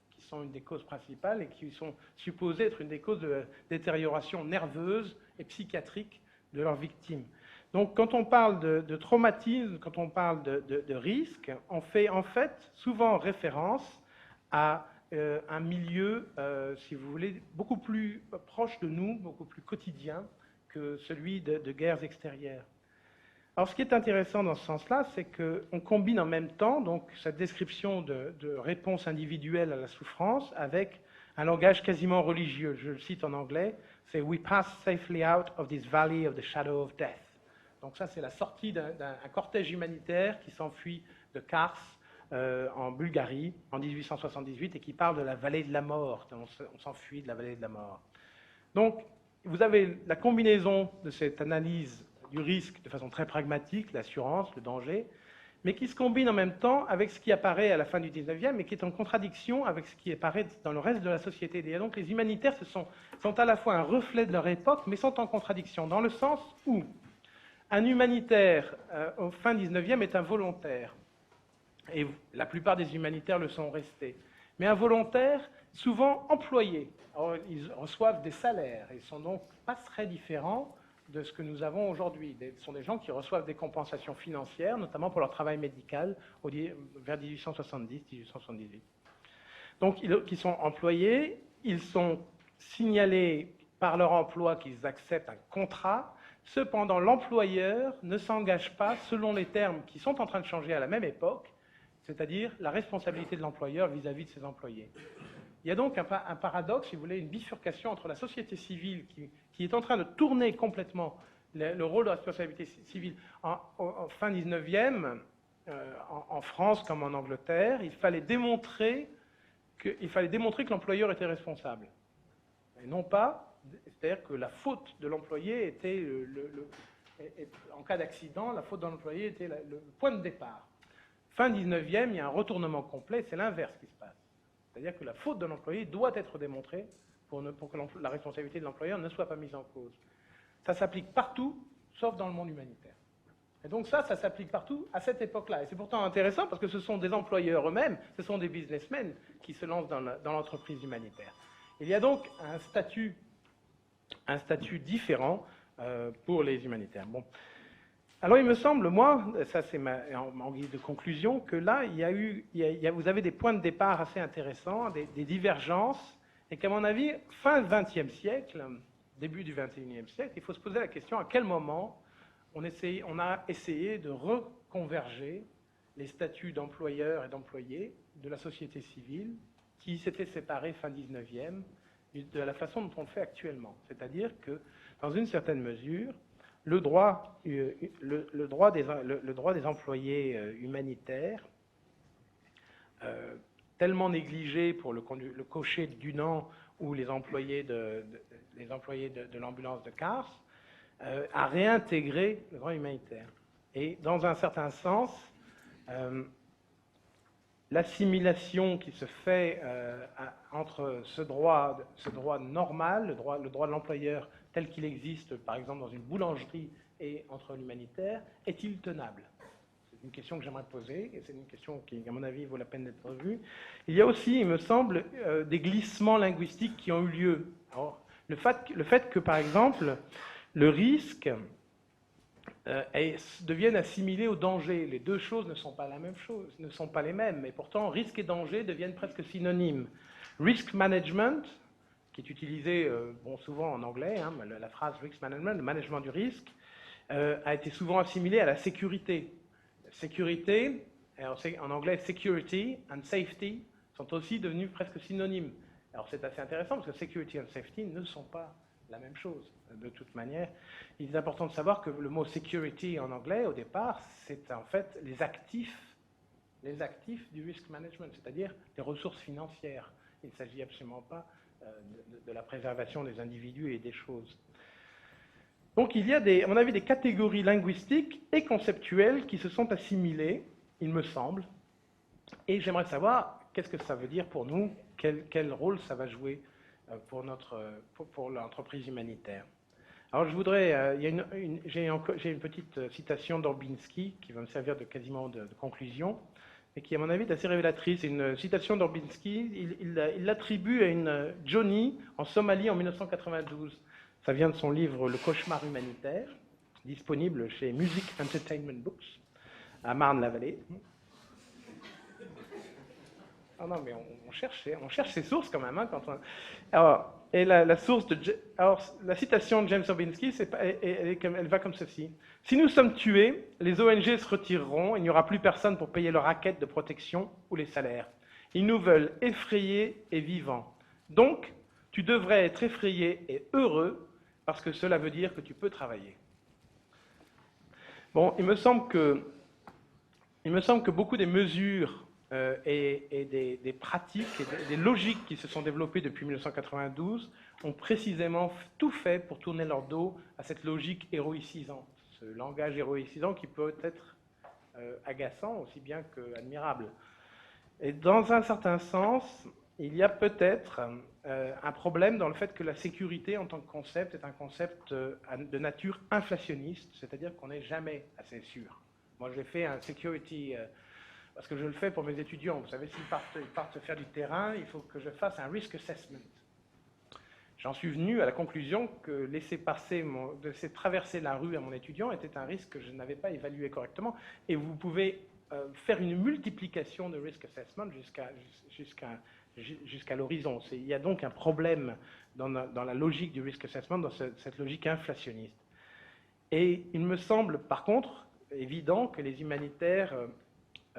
qui sont une des causes principales et qui sont supposés être une des causes de détérioration nerveuse et psychiatrique de leurs victimes. Donc quand on parle de traumatisme, quand on parle de risque, on fait en fait souvent référence à un milieu, si vous voulez, beaucoup plus proche de nous, beaucoup plus quotidien que celui de guerres extérieures. Alors ce qui est intéressant dans ce sens-là, c'est qu'on combine en même temps donc, cette description de réponse individuelle à la souffrance avec un langage quasiment religieux. Je le cite en anglais, c'est « We pass safely out of this valley of the shadow of death ». Donc ça, c'est la sortie d'un cortège humanitaire qui s'enfuit de Kars en Bulgarie en 1878 et qui parle de la vallée de la mort. On s'enfuit de la vallée de la mort. Donc, vous avez la combinaison de cette analyse du risque de façon très pragmatique, l'assurance, le danger, mais qui se combine en même temps avec ce qui apparaît à la fin du 19e et qui est en contradiction avec ce qui apparaît dans le reste de la société. Et donc les humanitaires sont à la fois un reflet de leur époque, mais sont en contradiction, dans le sens où un humanitaire au fin 19e est un volontaire, et la plupart des humanitaires le sont restés, mais un volontaire souvent employé. Alors, ils reçoivent des salaires, ils ne sont donc pas très différents de ce que nous avons aujourd'hui. Ce sont des gens qui reçoivent des compensations financières, notamment pour leur travail médical, vers 1870-1878. Donc, qui sont employés, ils sont signalés par leur emploi qu'ils acceptent un contrat. Cependant, l'employeur ne s'engage pas selon les termes qui sont en train de changer à la même époque, c'est-à-dire la responsabilité de l'employeur vis-à-vis de ses employés. Il y a donc un paradoxe, si vous voulez, une bifurcation entre la société civile qui est en train de tourner complètement le rôle de la responsabilité civile en fin 19e, en France comme en Angleterre. Il fallait démontrer que l'employeur était responsable. Et non pas, c'est-à-dire que la faute de l'employé était, en cas d'accident, la faute de l'employé était le point de départ. Fin 19e, il y a un retournement complet, c'est l'inverse qui se passe. C'est-à-dire que la faute de l'employé doit être démontrée pour que la responsabilité de l'employeur ne soit pas mise en cause. Ça s'applique partout, sauf dans le monde humanitaire. Et donc ça s'applique partout à cette époque-là. Et c'est pourtant intéressant parce que ce sont des employeurs eux-mêmes, ce sont des businessmen qui se lancent dans l'entreprise humanitaire. Il y a donc un statut différent pour les humanitaires. Bon. Alors il me semble, moi, ça c'est en guise de conclusion, que là, vous avez des points de départ assez intéressants, des divergences, et qu'à mon avis, fin XXe siècle, début du XXIe siècle, il faut se poser la question à quel moment on a essayé de reconverger les statuts d'employeurs et d'employés de la société civile qui s'étaient séparés fin XIXe de la façon dont on le fait actuellement. C'est-à-dire que, dans une certaine mesure, le droit des employés humanitaires, tellement négligé pour le cocher de Dunant ou les employés de l'ambulance de Kars, a réintégré le droit humanitaire. Et dans un certain sens, l'assimilation qui se fait entre ce droit normal, le droit de l'employeur tel qu'il existe, par exemple, dans une boulangerie et entre l'humanitaire, est-il tenable? C'est une question que j'aimerais poser, et c'est une question qui, à mon avis, vaut la peine d'être revue. Il y a aussi, il me semble, des glissements linguistiques qui ont eu lieu. Alors, le fait que, par exemple, le risque devienne assimilé au danger. Les deux choses ne sont pas la même chose, ne sont pas les mêmes, et pourtant, risque et danger deviennent presque synonymes. Risk management, qui est utilisé souvent en anglais, hein, la phrase risk management, le management du risque, a été souvent assimilé à la sécurité. Sécurité, en anglais security and safety, sont aussi devenus presque synonymes. Alors c'est assez intéressant parce que security and safety ne sont pas la même chose. De toute manière, il est important de savoir que le mot security en anglais, au départ, c'est en fait les actifs du risk management, c'est-à-dire les ressources financières. Il ne s'agit absolument pas de la préservation des individus et des choses. Donc il y a à mon avis, des catégories linguistiques et conceptuelles qui se sont assimilées, il me semble, et j'aimerais savoir qu'est-ce que ça veut dire pour nous, quel rôle ça va jouer pour l'entreprise humanitaire. Alors je voudrais, j'ai une petite citation d'Orbinski qui va me servir quasiment de conclusion, et qui, à mon avis, est assez révélatrice. C'est une citation d'Orbinski. Il l'attribue à une Johnny en Somalie en 1992. Ça vient de son livre Le cauchemar humanitaire, disponible chez Music Entertainment Books, à Marne-la-Vallée. Ah non, mais on cherche ses sources quand même. Hein, Alors, et la citation de James Orbinski, elle va comme ceci. Si nous sommes tués, les ONG se retireront, il n'y aura plus personne pour payer leur raquette de protection ou les salaires. Ils nous veulent effrayés et vivants. Donc, tu devrais être effrayé et heureux parce que cela veut dire que tu peux travailler. Bon, il me semble que beaucoup des mesures et des pratiques et des logiques qui se sont développées depuis 1992 ont précisément tout fait pour tourner leur dos à cette logique héroïcisante, ce langage héroïcisant qui peut être agaçant aussi bien qu'admirable. Et dans un certain sens, il y a peut-être un problème dans le fait que la sécurité en tant que concept est un concept de nature inflationniste, c'est-à-dire qu'on n'est jamais assez sûr. Moi, j'ai fait un security, parce que je le fais pour mes étudiants. Vous savez, s'ils partent faire du terrain, il faut que je fasse un risk assessment. J'en suis venu à la conclusion que laisser traverser la rue à mon étudiant était un risque que je n'avais pas évalué correctement. Et vous pouvez faire une multiplication de risk assessment jusqu'à l'horizon. Il y a donc un problème dans la logique du risk assessment, dans cette logique inflationniste. Et il me semble, par contre, évident que les humanitaires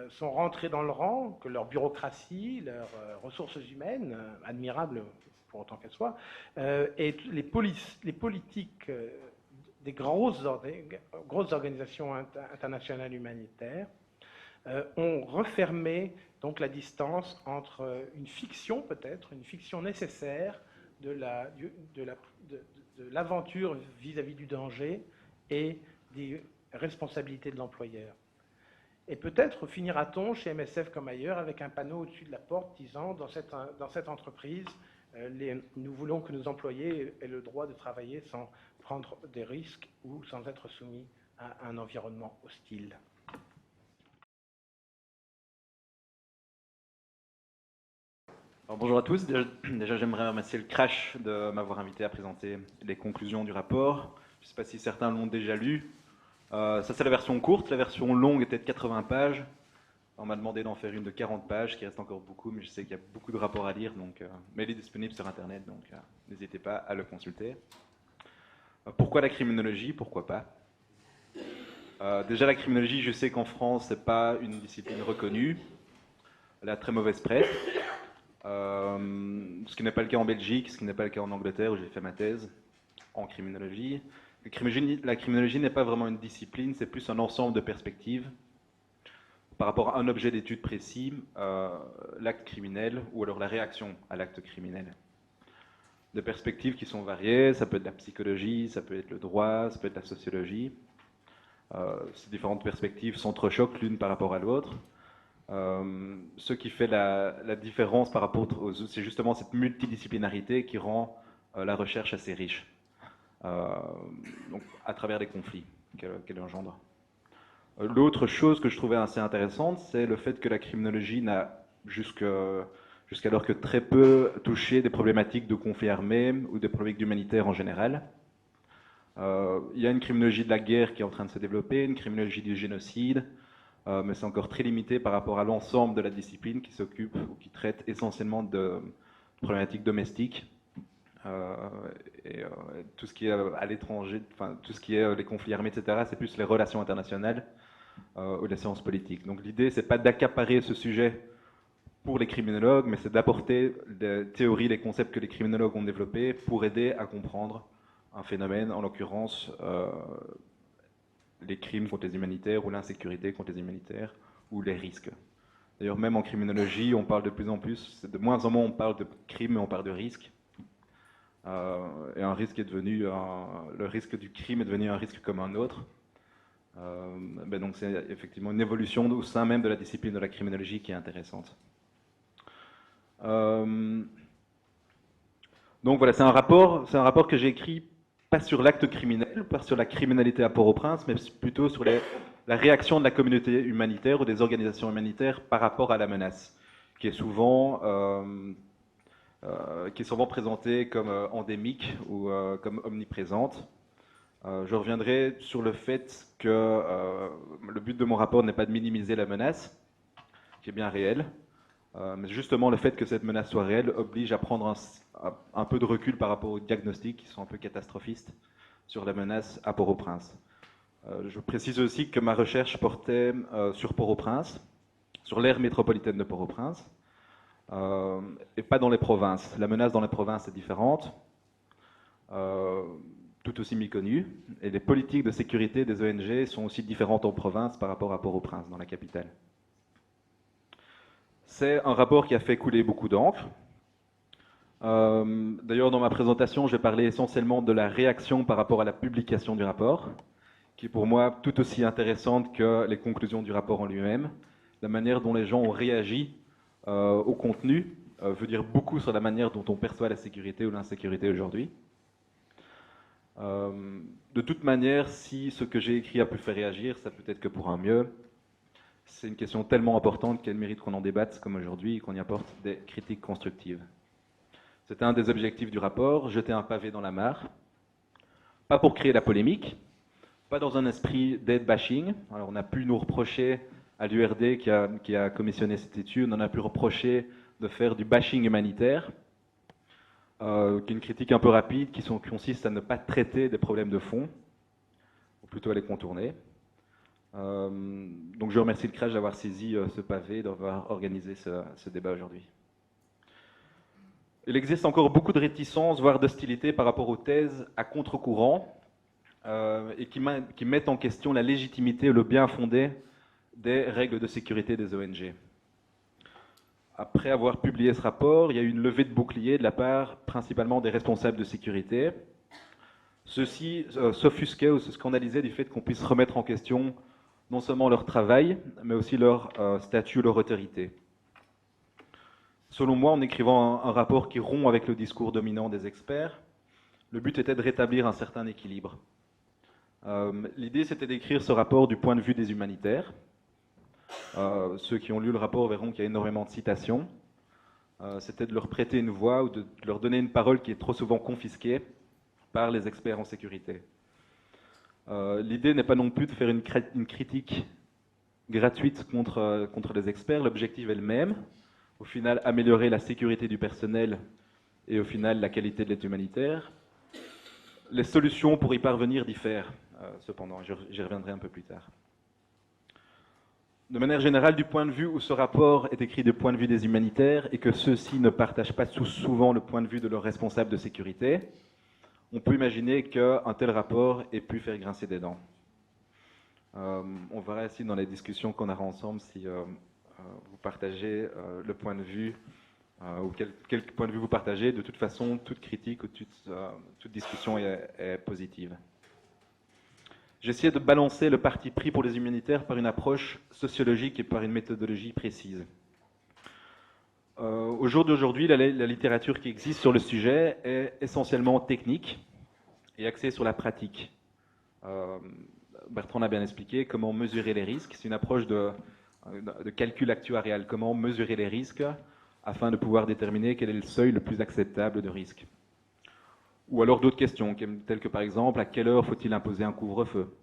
sont rentrés dans le rang, que leur bureaucratie, leurs ressources humaines, admirables pour autant qu'elles soient, et les politiques des grosses organisations internationales humanitaires ont refermé donc la distance entre une fiction peut-être, une fiction nécessaire de l'aventure vis-à-vis du danger et des responsabilités de l'employeur. Et peut-être finira-t-on chez MSF comme ailleurs avec un panneau au-dessus de la porte disant dans cette entreprise, nous voulons que nos employés aient le droit de travailler sans prendre des risques ou sans être soumis à un environnement hostile. Alors, bonjour à tous. Déjà j'aimerais remercier le Crash de m'avoir invité à présenter les conclusions du rapport. Je ne sais pas si certains l'ont déjà lu. Ça c'est la version courte, la version longue était de 80 pages. On m'a demandé d'en faire une de 40 pages, qui reste encore beaucoup, mais je sais qu'il y a beaucoup de rapports à lire, mais il est disponible sur Internet, donc n'hésitez pas à le consulter. Pourquoi la criminologie? Pourquoi pas? Déjà la criminologie, je sais qu'en France, ce n'est pas une discipline reconnue. Elle a très mauvaise presse. Ce qui n'est pas le cas en Belgique, ce qui n'est pas le cas en Angleterre, où j'ai fait ma thèse en criminologie. La criminologie n'est pas vraiment une discipline, c'est plus un ensemble de perspectives par rapport à un objet d'étude précis, l'acte criminel ou alors la réaction à l'acte criminel. De perspectives qui sont variées, ça peut être la psychologie, ça peut être le droit, ça peut être la sociologie. Ces différentes perspectives s'entrechoquent l'une par rapport à l'autre. Ce qui fait la différence par rapport aux autres, c'est justement cette multidisciplinarité qui rend la recherche assez riche, donc à travers les conflits qu'elle engendre. L'autre chose que je trouvais assez intéressante, c'est le fait que la criminologie n'a jusqu'alors que très peu touché des problématiques de conflits armés ou des problématiques humanitaires en général. Il y a une criminologie de la guerre qui est en train de se développer, une criminologie du génocide, mais c'est encore très limité par rapport à l'ensemble de la discipline qui s'occupe ou qui traite essentiellement de problématiques domestiques. Tout ce qui est à l'étranger, enfin tout ce qui est les conflits armés, etc., c'est plus les relations internationales ou les sciences politiques. Donc l'idée, c'est pas d'accaparer ce sujet pour les criminologues, mais c'est d'apporter les théories, les concepts que les criminologues ont développés pour aider à comprendre un phénomène, en l'occurrence les crimes contre les humanitaires ou l'insécurité contre les humanitaires ou les risques. D'ailleurs, même en criminologie, on parle de plus en plus, de moins en moins on parle de crimes, mais on parle de risques. Et un risque est devenu, le risque du crime est devenu un risque comme un autre. Donc c'est effectivement une évolution au sein même de la discipline de la criminologie qui est intéressante. Donc voilà, c'est un rapport que j'ai écrit pas sur l'acte criminel, pas sur la criminalité à Port-au-Prince, mais plutôt sur la réaction de la communauté humanitaire ou des organisations humanitaires par rapport à la menace, qui est souvent présentée comme endémique ou comme omniprésente. Je reviendrai sur le fait que le but de mon rapport n'est pas de minimiser la menace, qui est bien réelle, mais justement le fait que cette menace soit réelle oblige à prendre un peu de recul par rapport aux diagnostics qui sont un peu catastrophistes sur la menace à Port-au-Prince. Je précise aussi que ma recherche portait sur Port-au-Prince, sur l'aire métropolitaine de Port-au-Prince, et pas dans les provinces. La menace dans les provinces est différente, tout aussi méconnue, et les politiques de sécurité des ONG sont aussi différentes en province par rapport à Port-au-Prince, dans la capitale. C'est un rapport qui a fait couler beaucoup d'encre. D'ailleurs, dans ma présentation, je vais parler essentiellement de la réaction par rapport à la publication du rapport, qui est pour moi tout aussi intéressante que les conclusions du rapport en lui-même. La manière dont les gens ont réagi au contenu veut dire beaucoup sur la manière dont on perçoit la sécurité ou l'insécurité aujourd'hui. De toute manière, si ce que j'ai écrit a pu faire réagir, ça peut être que pour un mieux. C'est une question tellement importante qu'elle mérite qu'on en débatte comme aujourd'hui et qu'on y apporte des critiques constructives. C'était un des objectifs du rapport, jeter un pavé dans la mare. Pas pour créer la polémique, pas dans un esprit dead bashing. Alors on a pu nous reprocher à l'URD qui a commissionné cette étude, on a pu reprocher de faire du bashing humanitaire, qui est une critique un peu rapide, qui consiste à ne pas traiter des problèmes de fond, ou plutôt à les contourner. Donc je remercie le CRAJ d'avoir saisi ce pavé, d'avoir organisé ce débat aujourd'hui. Il existe encore beaucoup de réticences, voire d'hostilité par rapport aux thèses à contre-courant et qui mettent en question la légitimité et le bien fondé des règles de sécurité des ONG. Après avoir publié ce rapport, il y a eu une levée de bouclier de la part principalement des responsables de sécurité. Ceux-ci s'offusquaient ou se scandalisaient du fait qu'on puisse remettre en question non seulement leur travail, mais aussi leur statut, leur autorité. Selon moi, en écrivant un rapport qui rompt avec le discours dominant des experts, le but était de rétablir un certain équilibre. L'idée, c'était d'écrire ce rapport du point de vue des humanitaires. Ceux qui ont lu le rapport verront qu'il y a énormément de citations. C'était de leur prêter une voix ou de leur donner une parole qui est trop souvent confisquée par les experts en sécurité. L'idée n'est pas non plus de faire une critique gratuite contre les experts. L'objectif est le même. Au final, améliorer la sécurité du personnel et au final la qualité de l'aide humanitaire. Les solutions pour y parvenir diffèrent, cependant, j'y reviendrai un peu plus tard. De manière générale, du point de vue où ce rapport est écrit du point de vue des humanitaires et que ceux-ci ne partagent pas souvent le point de vue de leurs responsables de sécurité, on peut imaginer qu'un tel rapport ait pu faire grincer des dents. On verra ici dans les discussions qu'on aura ensemble si vous partagez le point de vue ou quel point de vue vous partagez. De toute façon, toute critique ou toute discussion est positive. J'ai essayé de balancer le parti pris pour les humanitaires par une approche sociologique et par une méthodologie précise. Au jour d'aujourd'hui, la littérature qui existe sur le sujet est essentiellement technique et axée sur la pratique. Bertrand a bien expliqué comment mesurer les risques. C'est une approche de calcul actuarial, comment mesurer les risques afin de pouvoir déterminer quel est le seuil le plus acceptable de risque. Ou alors d'autres questions, telles que par exemple, à quelle heure faut-il imposer un couvre-feu?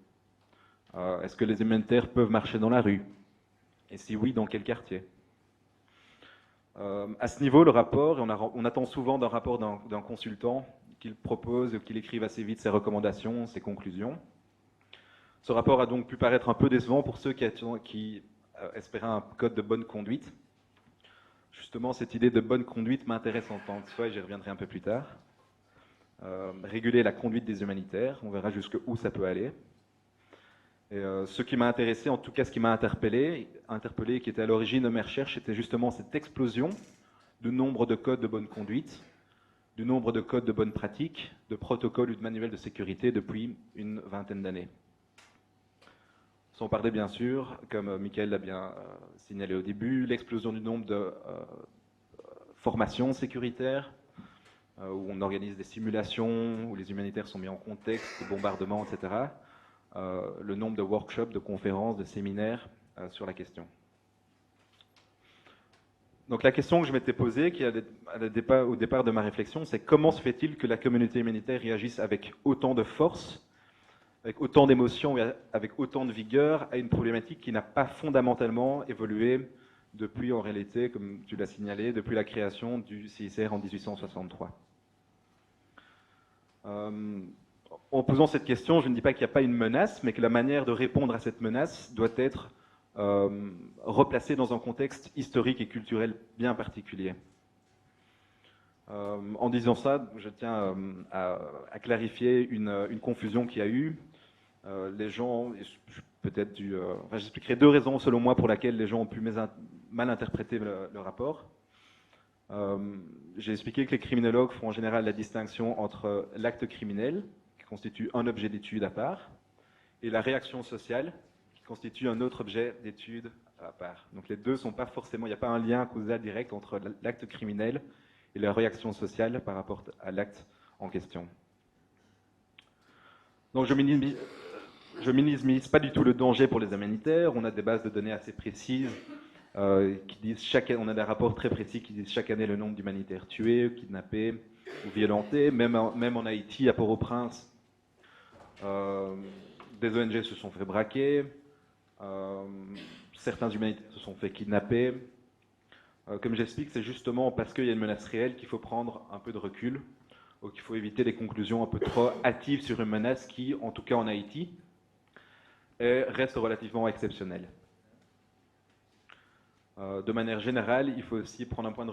Est-ce que les humanitaires peuvent marcher dans la rue? Et si oui, dans quel quartier? À ce niveau, le rapport, et on attend souvent d'un rapport d'un consultant qu'il propose ou qu'il écrive assez vite ses recommandations, ses conclusions. Ce rapport a donc pu paraître un peu décevant pour ceux qui espéraient un code de bonne conduite. Justement, cette idée de bonne conduite m'intéresse en tant que soi et j'y reviendrai un peu plus tard. Réguler la conduite des humanitaires, on verra jusqu'où ça peut aller. Et ce qui m'a intéressé, en tout cas ce qui m'a interpellé, qui était à l'origine de mes recherches, c'était justement cette explosion du nombre de codes de bonne conduite, du nombre de codes de bonne pratique, de protocoles ou de manuels de sécurité depuis une vingtaine d'années. Sans parler bien sûr, comme Michael l'a bien signalé au début, l'explosion du nombre de formations sécuritaires, où on organise des simulations, où les humanitaires sont mis en contexte, des bombardements, etc. Le nombre de workshops, de conférences, de séminaires sur la question. Donc la question que je m'étais posée, qui est au départ de ma réflexion, c'est comment se fait-il que la communauté humanitaire réagisse avec autant de force, avec autant d'émotion et avec autant de vigueur à une problématique qui n'a pas fondamentalement évolué depuis, en réalité, comme tu l'as signalé, depuis la création du CICR en 1863. En posant cette question, je ne dis pas qu'il n'y a pas une menace, mais que la manière de répondre à cette menace doit être replacé dans un contexte historique et culturel bien particulier. En disant ça, je tiens à clarifier une confusion qu'il y a eu. Les gens, peut-être j'expliquerai 2 raisons selon moi pour lesquelles les gens ont pu mal interpréter le rapport. J'ai expliqué que les criminologues font en général la distinction entre l'acte criminel, qui constitue un objet d'étude à part, et la réaction sociale, qui constitue un autre objet d'étude à part. Donc les deux sont pas forcément, il n'y a pas un lien causal direct entre l'acte criminel et la réaction sociale par rapport à l'acte en question. Donc je minimise pas du tout le danger pour les humanitaires. On a des bases de données assez précises qui disent on a des rapports très précis qui disent chaque année le nombre d'humanitaires tués, kidnappés ou violentés. Même en Haïti, à Port-au-Prince, des ONG se sont fait braquer, certains humanitaires se sont fait kidnapper. Comme j'explique, c'est justement parce qu'il y a une menace réelle qu'il faut prendre un peu de recul, ou qu'il faut éviter des conclusions un peu trop hâtives sur une menace qui, en tout cas en Haïti, reste relativement exceptionnelle. De manière générale, il faut aussi prendre un point de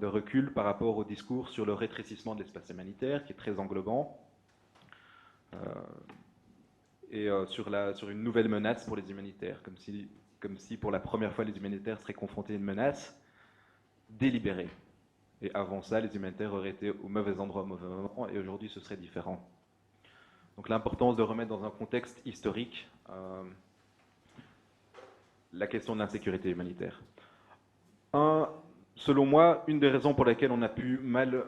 recul par rapport au discours sur le rétrécissement de l'espace humanitaire, qui est très englobant, et sur une nouvelle menace pour les humanitaires, comme si pour la première fois les humanitaires seraient confrontés à une menace délibérée. Et avant ça, les humanitaires auraient été au mauvais endroit au mauvais moment, et aujourd'hui ce serait différent. Donc l'importance de remettre dans un contexte historique la question de l'insécurité humanitaire. Selon moi, une des raisons pour lesquelles on a pu mal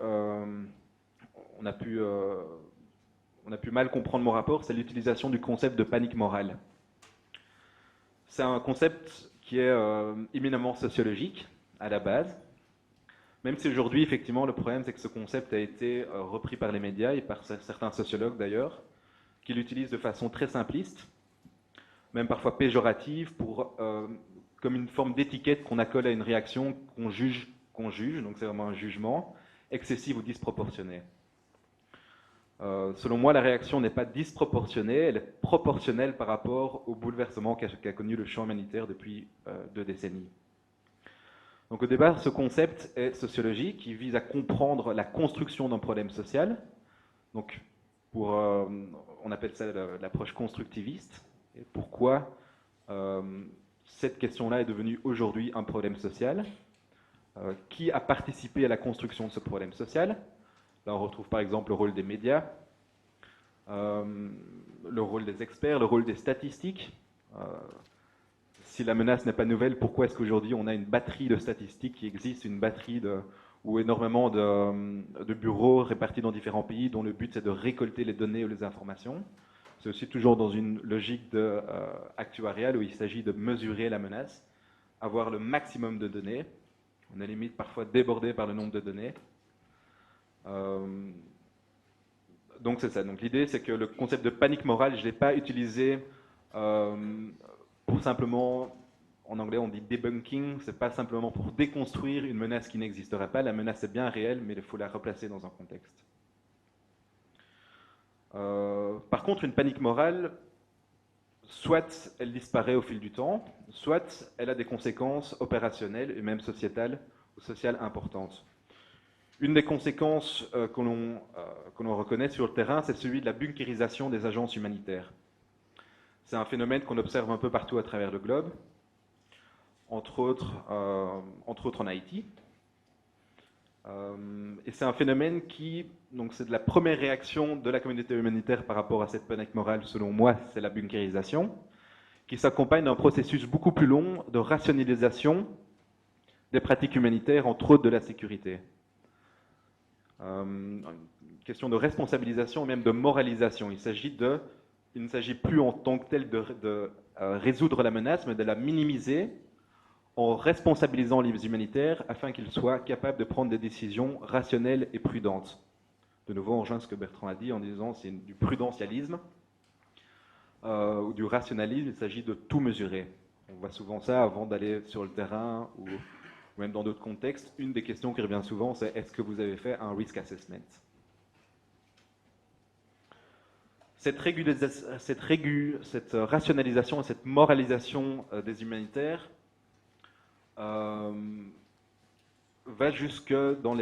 comprendre mon rapport, c'est l'utilisation du concept de panique morale. C'est un concept qui est éminemment sociologique à la base, même si aujourd'hui, effectivement, le problème c'est que ce concept a été repris par les médias et par certains sociologues d'ailleurs, qui l'utilisent de façon très simpliste, même parfois péjorative, comme une forme d'étiquette qu'on accole à une réaction qu'on juge, donc c'est vraiment un jugement, excessif ou disproportionné. Selon moi, la réaction n'est pas disproportionnée, elle est proportionnelle par rapport au bouleversement qu'a connu le champ humanitaire depuis 2 décennies. Donc au départ, ce concept est sociologique, il vise à comprendre la construction d'un problème social. Donc on appelle ça l'approche constructiviste. Et pourquoi cette question-là est devenue aujourd'hui un problème social? Qui a participé à la construction de ce problème social? Là, on retrouve par exemple le rôle des médias, le rôle des experts, le rôle des statistiques. Si la menace n'est pas nouvelle, pourquoi est-ce qu'aujourd'hui on a une batterie de statistiques qui existe, une batterie ou énormément de bureaux répartis dans différents pays dont le but c'est de récolter les données ou les informations? C'est aussi toujours dans une logique actuariale où il s'agit de mesurer la menace, avoir le maximum de données. On est limite parfois débordé par le nombre de données. Donc c'est ça. Donc l'idée c'est que le concept de panique morale, je ne l'ai pas utilisé pour simplement, en anglais on dit debunking, c'est pas simplement pour déconstruire une menace qui n'existerait pas. La menace est bien réelle, mais il faut la replacer dans un contexte. Par contre, une panique morale, soit elle disparaît au fil du temps, soit elle a des conséquences opérationnelles et même sociétales ou sociales importantes. Une des conséquences que l'on reconnaît sur le terrain, c'est celui de la bunkérisation des agences humanitaires. C'est un phénomène qu'on observe un peu partout à travers le globe, entre autres en Haïti. Et c'est un phénomène donc c'est de la première réaction de la communauté humanitaire par rapport à cette panique morale, selon moi, c'est la bunkérisation, qui s'accompagne d'un processus beaucoup plus long de rationalisation des pratiques humanitaires, entre autres de la sécurité. Une question de responsabilisation et même de moralisation. Il ne s'agit plus en tant que tel de résoudre la menace, mais de la minimiser en responsabilisant les humanitaires afin qu'ils soient capables de prendre des décisions rationnelles et prudentes. De nouveau, on rejoint ce que Bertrand a dit en disant c'est du prudentialisme ou du rationalisme, il s'agit de tout mesurer. On voit souvent ça avant d'aller sur le terrain ou même dans d'autres contextes. Une des questions qui revient souvent, c'est est-ce que vous avez fait un risk assessment? Cette rationalisation et cette moralisation des humanitaires va jusque dans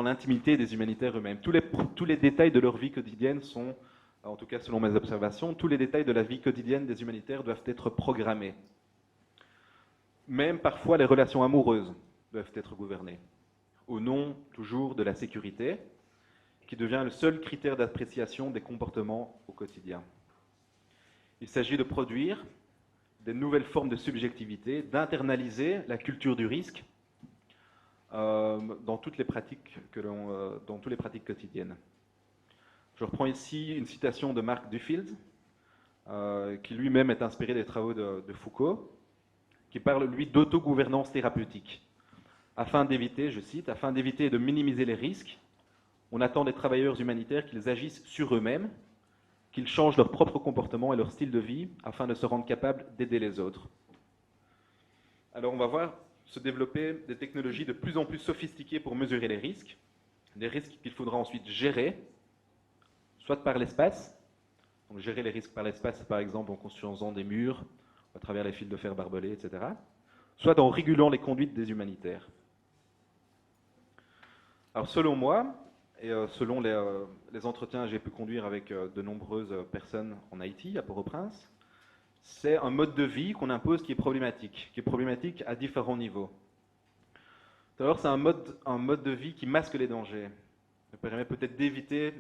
l'intimité des humanitaires eux-mêmes. Tous les détails de leur vie quotidienne sont, en tout cas selon mes observations, tous les détails de la vie quotidienne des humanitaires doivent être programmés. Même parfois les relations amoureuses doivent être gouvernées, au nom toujours de la sécurité, qui devient le seul critère d'appréciation des comportements au quotidien. Il s'agit de produire des nouvelles formes de subjectivité, d'internaliser la culture du risque dans toutes les pratiques quotidiennes. Je reprends ici une citation de Mark Duffield, qui lui-même est inspiré des travaux de Foucault, qui parle, lui, d'autogouvernance thérapeutique. Afin d'éviter, je cite, afin d'éviter et de minimiser les risques, on attend des travailleurs humanitaires qu'ils agissent sur eux-mêmes, qu'ils changent leur propre comportement et leur style de vie afin de se rendre capables d'aider les autres. Alors on va voir se développer des technologies de plus en plus sophistiquées pour mesurer les risques, des risques qu'il faudra ensuite gérer, soit par l'espace, donc gérer les risques par l'espace par exemple en construisant des murs, à travers les fils de fer barbelés, etc., soit en régulant les conduites des humanitaires. Alors selon moi, et selon les entretiens que j'ai pu conduire avec de nombreuses personnes en Haïti, à Port-au-Prince, c'est un mode de vie qu'on impose qui est problématique à différents niveaux. D'abord, c'est un mode de vie qui masque les dangers. Ça permet peut-être d'éviter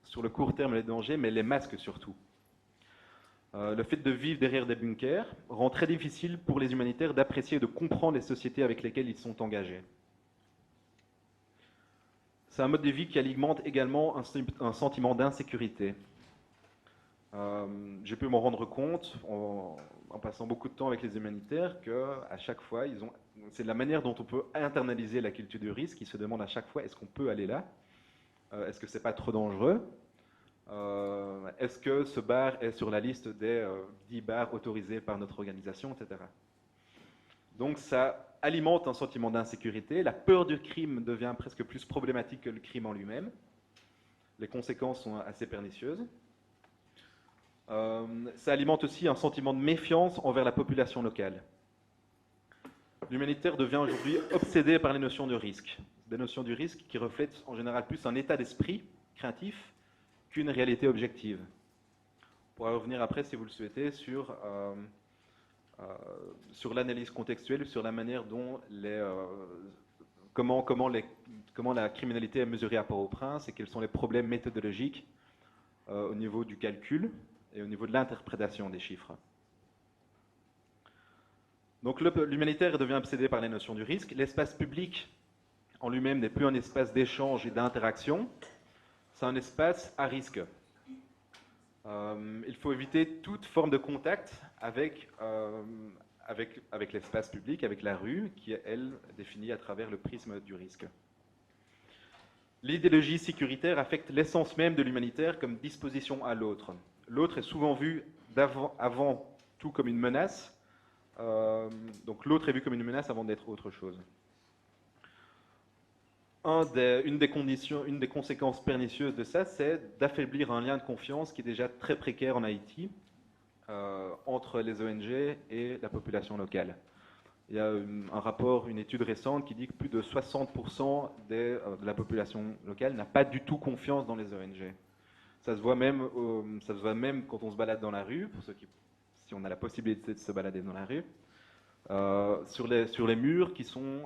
sur le court terme les dangers, mais les masque surtout. Le fait de vivre derrière des bunkers rend très difficile pour les humanitaires d'apprécier et de comprendre les sociétés avec lesquelles ils sont engagés. C'est un mode de vie qui alimente également un sentiment d'insécurité. J'ai pu m'en rendre compte en passant beaucoup de temps avec les humanitaires qu'à chaque fois, c'est la manière dont on peut internaliser la culture du risque. Ils se demandent à chaque fois, est-ce qu'on peut aller là? Est-ce que c'est pas trop dangereux? Est-ce que ce bar est sur la liste des 10 bars autorisés par notre organisation, etc. Donc ça alimente un sentiment d'insécurité. La peur du crime devient presque plus problématique que le crime en lui-même. Les conséquences sont assez pernicieuses. Ça alimente aussi un sentiment de méfiance envers la population locale. L'humanitaire devient aujourd'hui obsédé par les notions de risque. Des notions du risque qui reflètent en général plus un état d'esprit craintif qu'une réalité objective. On pourra revenir après, si vous le souhaitez, sur l'analyse contextuelle, sur la manière dont comment la criminalité est mesurée à Port-au-Prince et quels sont les problèmes méthodologiques au niveau du calcul et au niveau de l'interprétation des chiffres. Donc l'humanitaire devient obsédé par les notions du risque. L'espace public en lui-même n'est plus un espace d'échange et d'interaction, c'est un espace à risque. Il faut éviter toute forme de contact avec l'espace public, avec la rue, qui est, elle, définie à travers le prisme du risque. L'idéologie sécuritaire affecte l'essence même de l'humanitaire comme disposition à l'autre. L'autre est souvent vu avant tout comme une menace, donc l'autre est vu comme une menace avant d'être autre chose. Une des conséquences pernicieuses de ça, c'est d'affaiblir un lien de confiance qui est déjà très précaire en Haïti entre les ONG et la population locale. Il y a un rapport, une étude récente qui dit que plus de 60% de la population locale n'a pas du tout confiance dans les ONG. Ça se voit même quand on se balade dans la rue, si on a la possibilité de se balader dans la rue. Sur les murs qui sont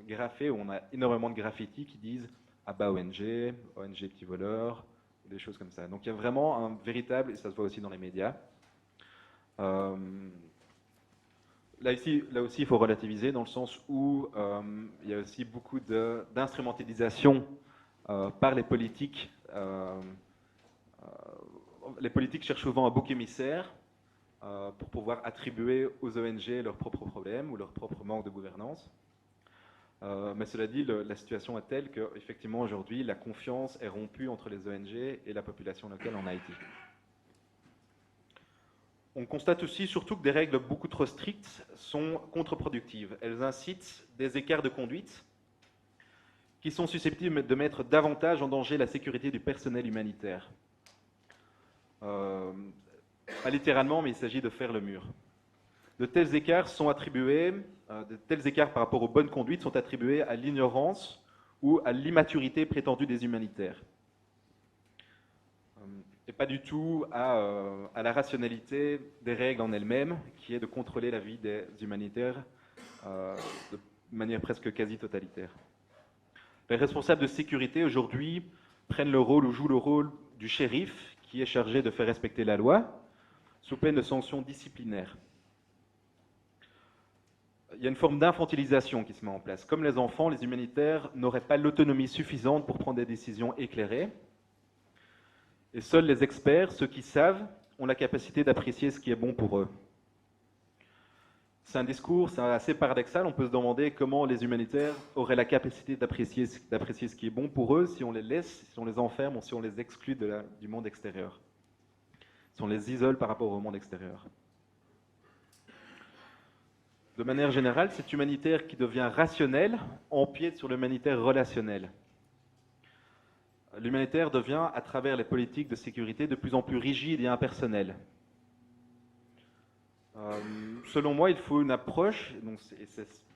graffés, où on a énormément de graffitis qui disent « Abat ONG, ONG petit voleur », des choses comme ça. Donc il y a vraiment un véritable, et ça se voit aussi dans les médias. Là aussi, il faut relativiser dans le sens où il y a aussi beaucoup d'instrumentalisation par les politiques. Les politiques cherchent souvent un bouc émissaire pour pouvoir attribuer aux ONG leurs propres problèmes ou leur propre manque de gouvernance. Mais cela dit, la situation est telle qu'effectivement aujourd'hui, la confiance est rompue entre les ONG et la population locale en Haïti. On constate aussi surtout que des règles beaucoup trop strictes sont contre-productives. Elles incitent des écarts de conduite qui sont susceptibles de mettre davantage en danger la sécurité du personnel humanitaire. Pas littéralement, mais il s'agit de faire le mur. De tels écarts par rapport aux bonnes conduites sont attribués à l'ignorance ou à l'immaturité prétendue des humanitaires. Et pas du tout à la rationalité des règles en elles-mêmes, qui est de contrôler la vie des humanitaires de manière presque quasi totalitaire. Les responsables de sécurité aujourd'hui prennent le rôle ou jouent le rôle du shérif, qui est chargé de faire respecter la loi, sous peine de sanctions disciplinaires. Il y a une forme d'infantilisation qui se met en place. Comme les enfants, les humanitaires n'auraient pas l'autonomie suffisante pour prendre des décisions éclairées. Et seuls les experts, ceux qui savent, ont la capacité d'apprécier ce qui est bon pour eux. C'est un discours assez paradoxal. On peut se demander comment les humanitaires auraient la capacité d'apprécier ce qui est bon pour eux si on les laisse, si on les enferme ou si on les exclut du monde extérieur. Si on les isole par rapport au monde extérieur. De manière générale, cet humanitaire qui devient rationnel empiète sur l'humanitaire relationnel. L'humanitaire devient, à travers les politiques de sécurité, de plus en plus rigide et impersonnel. Selon moi, il faut une approche, donc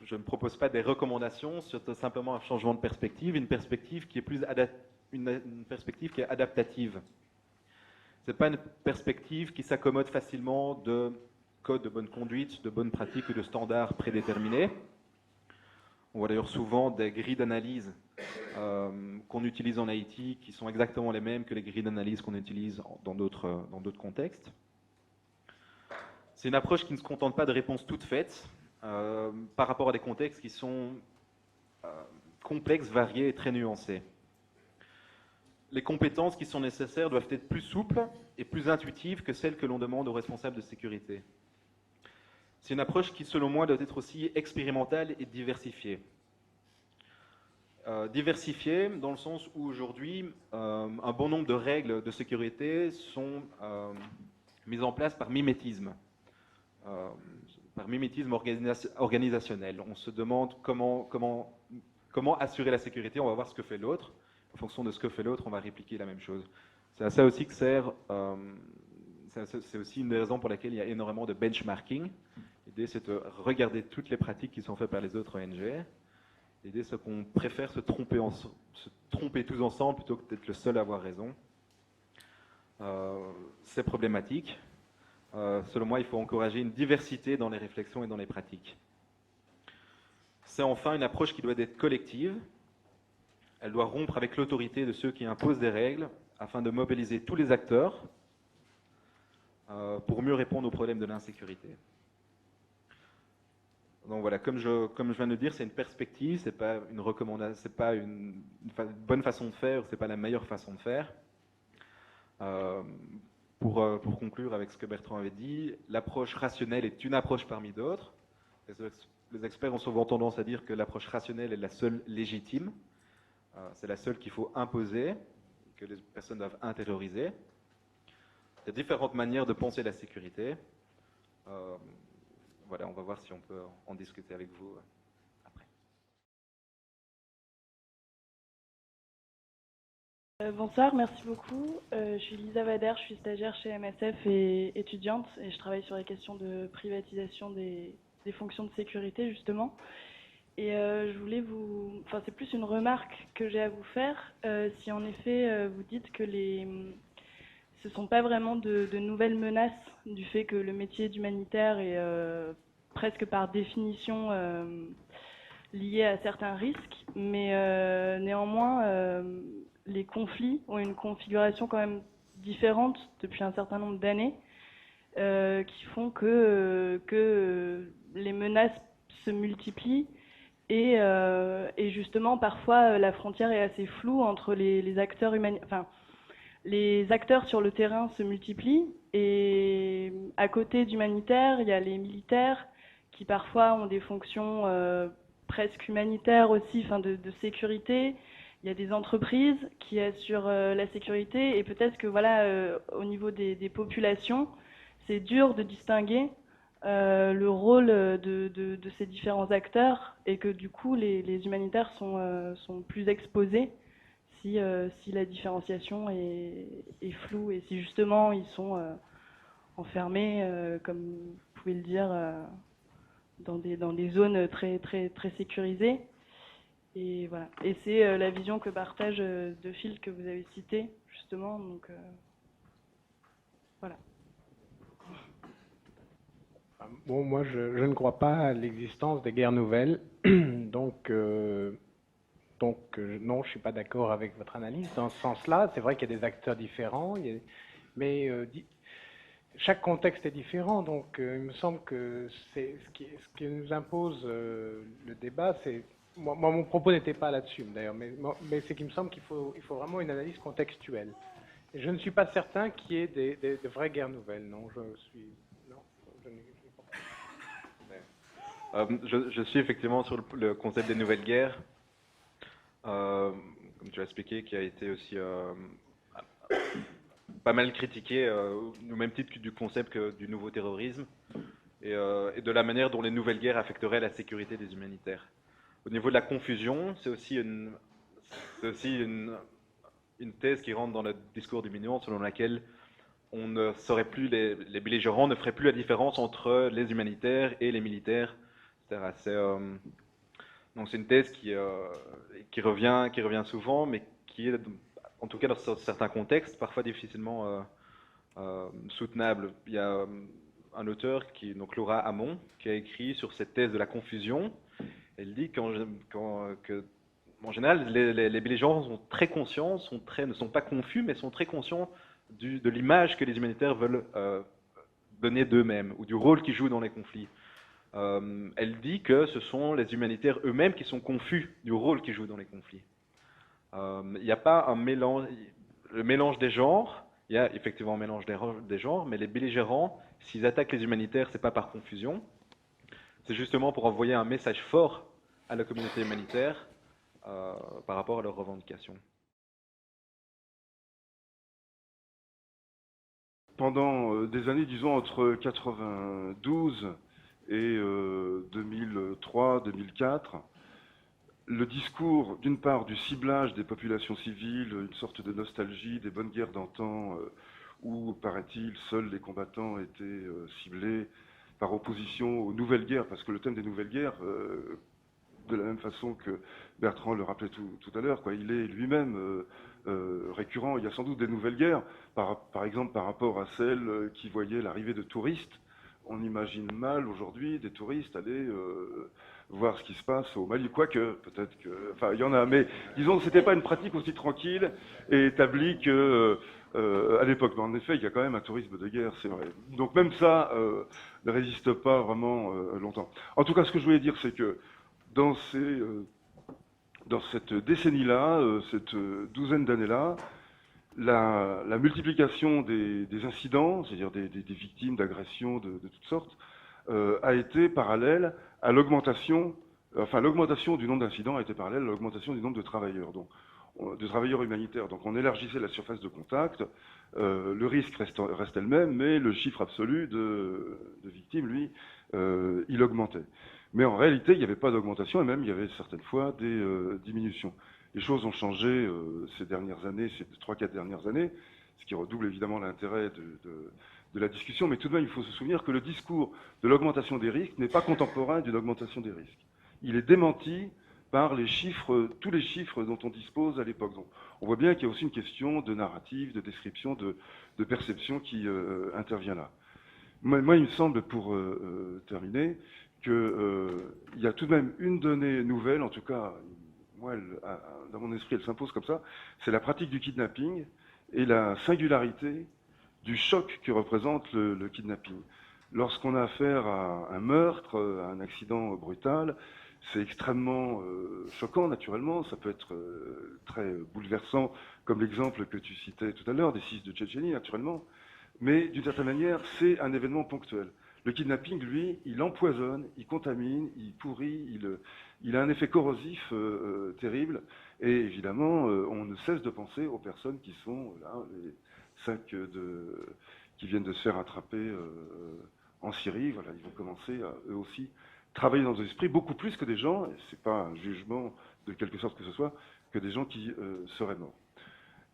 je ne propose pas des recommandations, c'est simplement un changement de perspective, une perspective qui est une perspective qui est adaptative. Ce n'est pas une perspective qui s'accommode facilement de codes de bonne conduite, de bonnes pratiques ou de standards prédéterminés. On voit d'ailleurs souvent des grilles d'analyse qu'on utilise en Haïti qui sont exactement les mêmes que les grilles d'analyse qu'on utilise dans d'autres contextes. C'est une approche qui ne se contente pas de réponses toutes faites par rapport à des contextes qui sont complexes, variés et très nuancés. Les compétences qui sont nécessaires doivent être plus souples et plus intuitives que celles que l'on demande aux responsables de sécurité. C'est une approche qui, selon moi, doit être aussi expérimentale et diversifiée. Diversifiée dans le sens où aujourd'hui, un bon nombre de règles de sécurité sont mises en place par mimétisme organisationnel. On se demande comment assurer la sécurité, on va voir ce que fait l'autre. En fonction de ce que fait l'autre, on va répliquer la même chose. C'est à ça aussi que sert, c'est aussi une des raisons pour laquelle il y a énormément de benchmarking. L'idée, c'est de regarder toutes les pratiques qui sont faites par les autres ONG. L'idée, c'est qu'on préfère se tromper tous ensemble plutôt que d'être le seul à avoir raison. C'est problématique. Selon moi, il faut encourager une diversité dans les réflexions et dans les pratiques. C'est enfin une approche qui doit être collective. Elle doit rompre avec l'autorité de ceux qui imposent des règles afin de mobiliser tous les acteurs pour mieux répondre aux problèmes de l'insécurité. Donc voilà, comme je viens de le dire, c'est une perspective, c'est pas une recommandation, c'est pas une bonne façon de faire, c'est pas la meilleure façon de faire. Pour conclure avec ce que Bertrand avait dit, l'approche rationnelle est une approche parmi d'autres. Les experts ont souvent tendance à dire que l'approche rationnelle est la seule légitime. C'est la seule qu'il faut imposer, que les personnes doivent intérioriser. Il y a différentes manières de penser la sécurité. Voilà, on va voir si on peut en discuter avec vous après. Bonsoir, merci beaucoup. Je suis Lisa Vader, je suis stagiaire chez MSF et étudiante, et je travaille sur les questions de privatisation des fonctions de sécurité, justement. Et je voulais enfin, c'est plus une remarque que j'ai à vous faire. Si en effet vous dites que ce ne sont pas vraiment de nouvelles menaces du fait que le métier d'humanitaire est presque par définition lié à certains risques, mais néanmoins les conflits ont une configuration quand même différente depuis un certain nombre d'années qui font que les menaces se multiplient et justement parfois la frontière est assez floue entre les acteurs humanitaires. Enfin, les acteurs sur le terrain se multiplient et à côté d'humanitaires, il y a les militaires qui parfois ont des fonctions presque humanitaires aussi, enfin de sécurité. Il y a des entreprises qui assurent la sécurité et peut-être que voilà, au niveau des populations, c'est dur de distinguer le rôle de ces différents acteurs et que du coup les humanitaires sont plus exposés si la différenciation est floue et si justement ils sont enfermés, comme vous pouvez le dire, dans des zones très sécurisées. Et voilà. Et c'est la vision que partage De Phil que vous avez citée, justement. Donc, voilà. Bon, moi, je ne crois pas à l'existence des guerres nouvelles. Donc, non, je ne suis pas d'accord avec votre analyse. Dans ce sens-là, c'est vrai qu'il y a des acteurs différents, mais chaque contexte est différent. Donc, il me semble que ce qui nous impose le débat, c'est... Moi, mon propos n'était pas là-dessus, d'ailleurs, mais c'est qu'il me semble qu'il faut vraiment une analyse contextuelle. Et je ne suis pas certain qu'il y ait de vraies guerres nouvelles. Non, je n'ai pas. Je suis effectivement sur le concept des nouvelles guerres, comme tu as expliqué, qui a été aussi pas mal critiqué, au même titre que du concept que du nouveau terrorisme, et de la manière dont les nouvelles guerres affecteraient la sécurité des humanitaires. Au niveau de la confusion, c'est aussi une thèse qui rentre dans le discours du dominant, selon laquelle on ne saurait plus, les belligérants ne feraient plus la différence entre les humanitaires et les militaires. Donc c'est une thèse qui revient souvent, mais qui est, en tout cas dans certains contextes, parfois difficilement soutenable. Il y a un auteur, donc Laura Hamon, qui a écrit sur cette thèse de la confusion. Elle dit qu'en général, les belligérants sont très conscients, ne sont pas confus, mais sont très conscients de l'image que les humanitaires veulent donner d'eux-mêmes, ou du rôle qu'ils jouent dans les conflits. Elle dit que ce sont les humanitaires eux-mêmes qui sont confus du rôle qu'ils jouent dans les conflits. Il n'y a pas le mélange des genres. Il y a effectivement un mélange des genres, mais les belligérants, s'ils attaquent les humanitaires, c'est pas par confusion. C'est justement pour envoyer un message fort à la communauté humanitaire par rapport à leurs revendications. Pendant des années, disons entre 92 et 2003-2004, le discours, d'une part, du ciblage des populations civiles, une sorte de nostalgie des bonnes guerres d'antan, où, paraît-il, seuls les combattants étaient ciblés par opposition aux nouvelles guerres, parce que le thème des nouvelles guerres, de la même façon que Bertrand le rappelait tout à l'heure, il est lui-même récurrent. Il y a sans doute des nouvelles guerres, par exemple par rapport à celles qui voyaient l'arrivée de touristes. On imagine mal aujourd'hui des touristes aller voir ce qui se passe au Mali, quoique, peut-être que... Enfin, il y en a, mais disons que ce n'était pas une pratique aussi tranquille et établie à l'époque. Mais en effet, il y a quand même un tourisme de guerre, c'est vrai. Donc même ça ne résiste pas vraiment longtemps. En tout cas, ce que je voulais dire, c'est que dans cette décennie-là, cette douzaine d'années-là, la multiplication des incidents, c'est-à-dire des victimes d'agressions de toutes sortes, a été parallèle à l'augmentation, l'augmentation du nombre d'incidents a été parallèle à l'augmentation du nombre de travailleurs, de travailleurs humanitaires. Donc on élargissait la surface de contact, le risque restait le même, mais le chiffre absolu de victimes, lui, il augmentait. Mais en réalité, il n'y avait pas d'augmentation, et même il y avait certaines fois des diminutions. Les choses ont changé ces dernières années, ces 3-4 dernières années, ce qui redouble évidemment l'intérêt de la discussion, mais tout de même, il faut se souvenir que le discours de l'augmentation des risques n'est pas contemporain d'une augmentation des risques. Il est démenti par tous les chiffres dont on dispose à l'époque. Donc, on voit bien qu'il y a aussi une question de narrative, de description, de perception qui intervient là. Moi, il me semble, pour terminer, qu'il y a tout de même une donnée nouvelle, en tout cas, moi, dans mon esprit, elle s'impose comme ça, c'est la pratique du kidnapping et la singularité du choc que représente le kidnapping. Lorsqu'on a affaire à un meurtre, à un accident brutal, c'est extrêmement choquant, naturellement. Ça peut être très bouleversant, comme l'exemple que tu citais tout à l'heure, des 6 de Tchétchénie, naturellement. Mais d'une certaine manière, c'est un événement ponctuel. Le kidnapping, lui, il empoisonne, il contamine, il pourrit, il a un effet corrosif terrible. Et évidemment, on ne cesse de penser aux personnes qui sont là, les 5 qui viennent de se faire attraper en Syrie. Voilà, ils vont commencer à, eux aussi, travailler dans un esprit beaucoup plus que des gens, et c'est pas un jugement de quelque sorte que ce soit, que des gens qui seraient morts.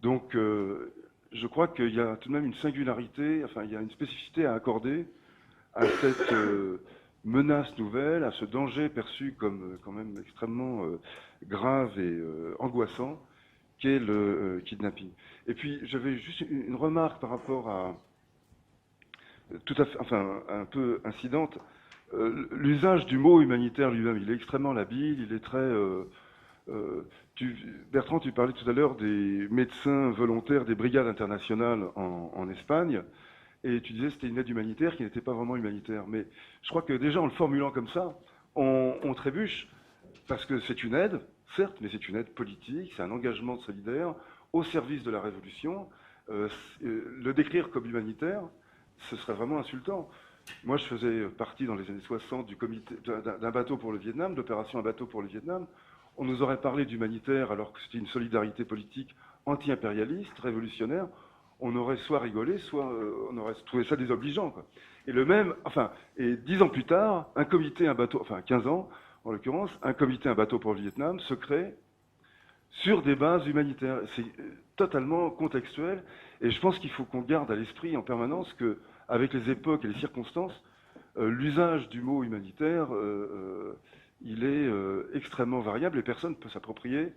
Donc, je crois qu'il y a tout de même une singularité, enfin, il y a une spécificité à accorder à cette menace nouvelle, à ce danger perçu comme quand même extrêmement grave et angoissant, qu'est le kidnapping. Et puis, j'avais juste une remarque par rapport à, tout à fait, enfin, un peu incidente. L'usage du mot humanitaire lui-même, il est extrêmement labile, il est très... Bertrand, tu parlais tout à l'heure des médecins volontaires des brigades internationales en Espagne, et tu disais que c'était une aide humanitaire qui n'était pas vraiment humanitaire. Mais je crois que déjà en le formulant comme ça, on trébuche, parce que c'est une aide, certes, mais c'est une aide politique, c'est un engagement solidaire au service de la révolution. Le décrire comme humanitaire, ce serait vraiment insultant. Moi, je faisais partie dans les années 60 du comité d'un bateau pour le Vietnam, d'opération Un bateau pour le Vietnam. On nous aurait parlé d'humanitaire alors que c'était une solidarité politique anti-impérialiste, révolutionnaire. On aurait soit rigolé, soit on aurait trouvé ça désobligeant, quoi. Et le même, enfin, et 10 ans plus tard, un comité, un bateau, enfin 15 ans en l'occurrence, un comité, un bateau pour le Vietnam se crée sur des bases humanitaires. C'est totalement contextuel, et je pense qu'il faut qu'on garde à l'esprit en permanence que, avec les époques et les circonstances, l'usage du mot humanitaire, il est extrêmement variable et personne ne peut s'approprier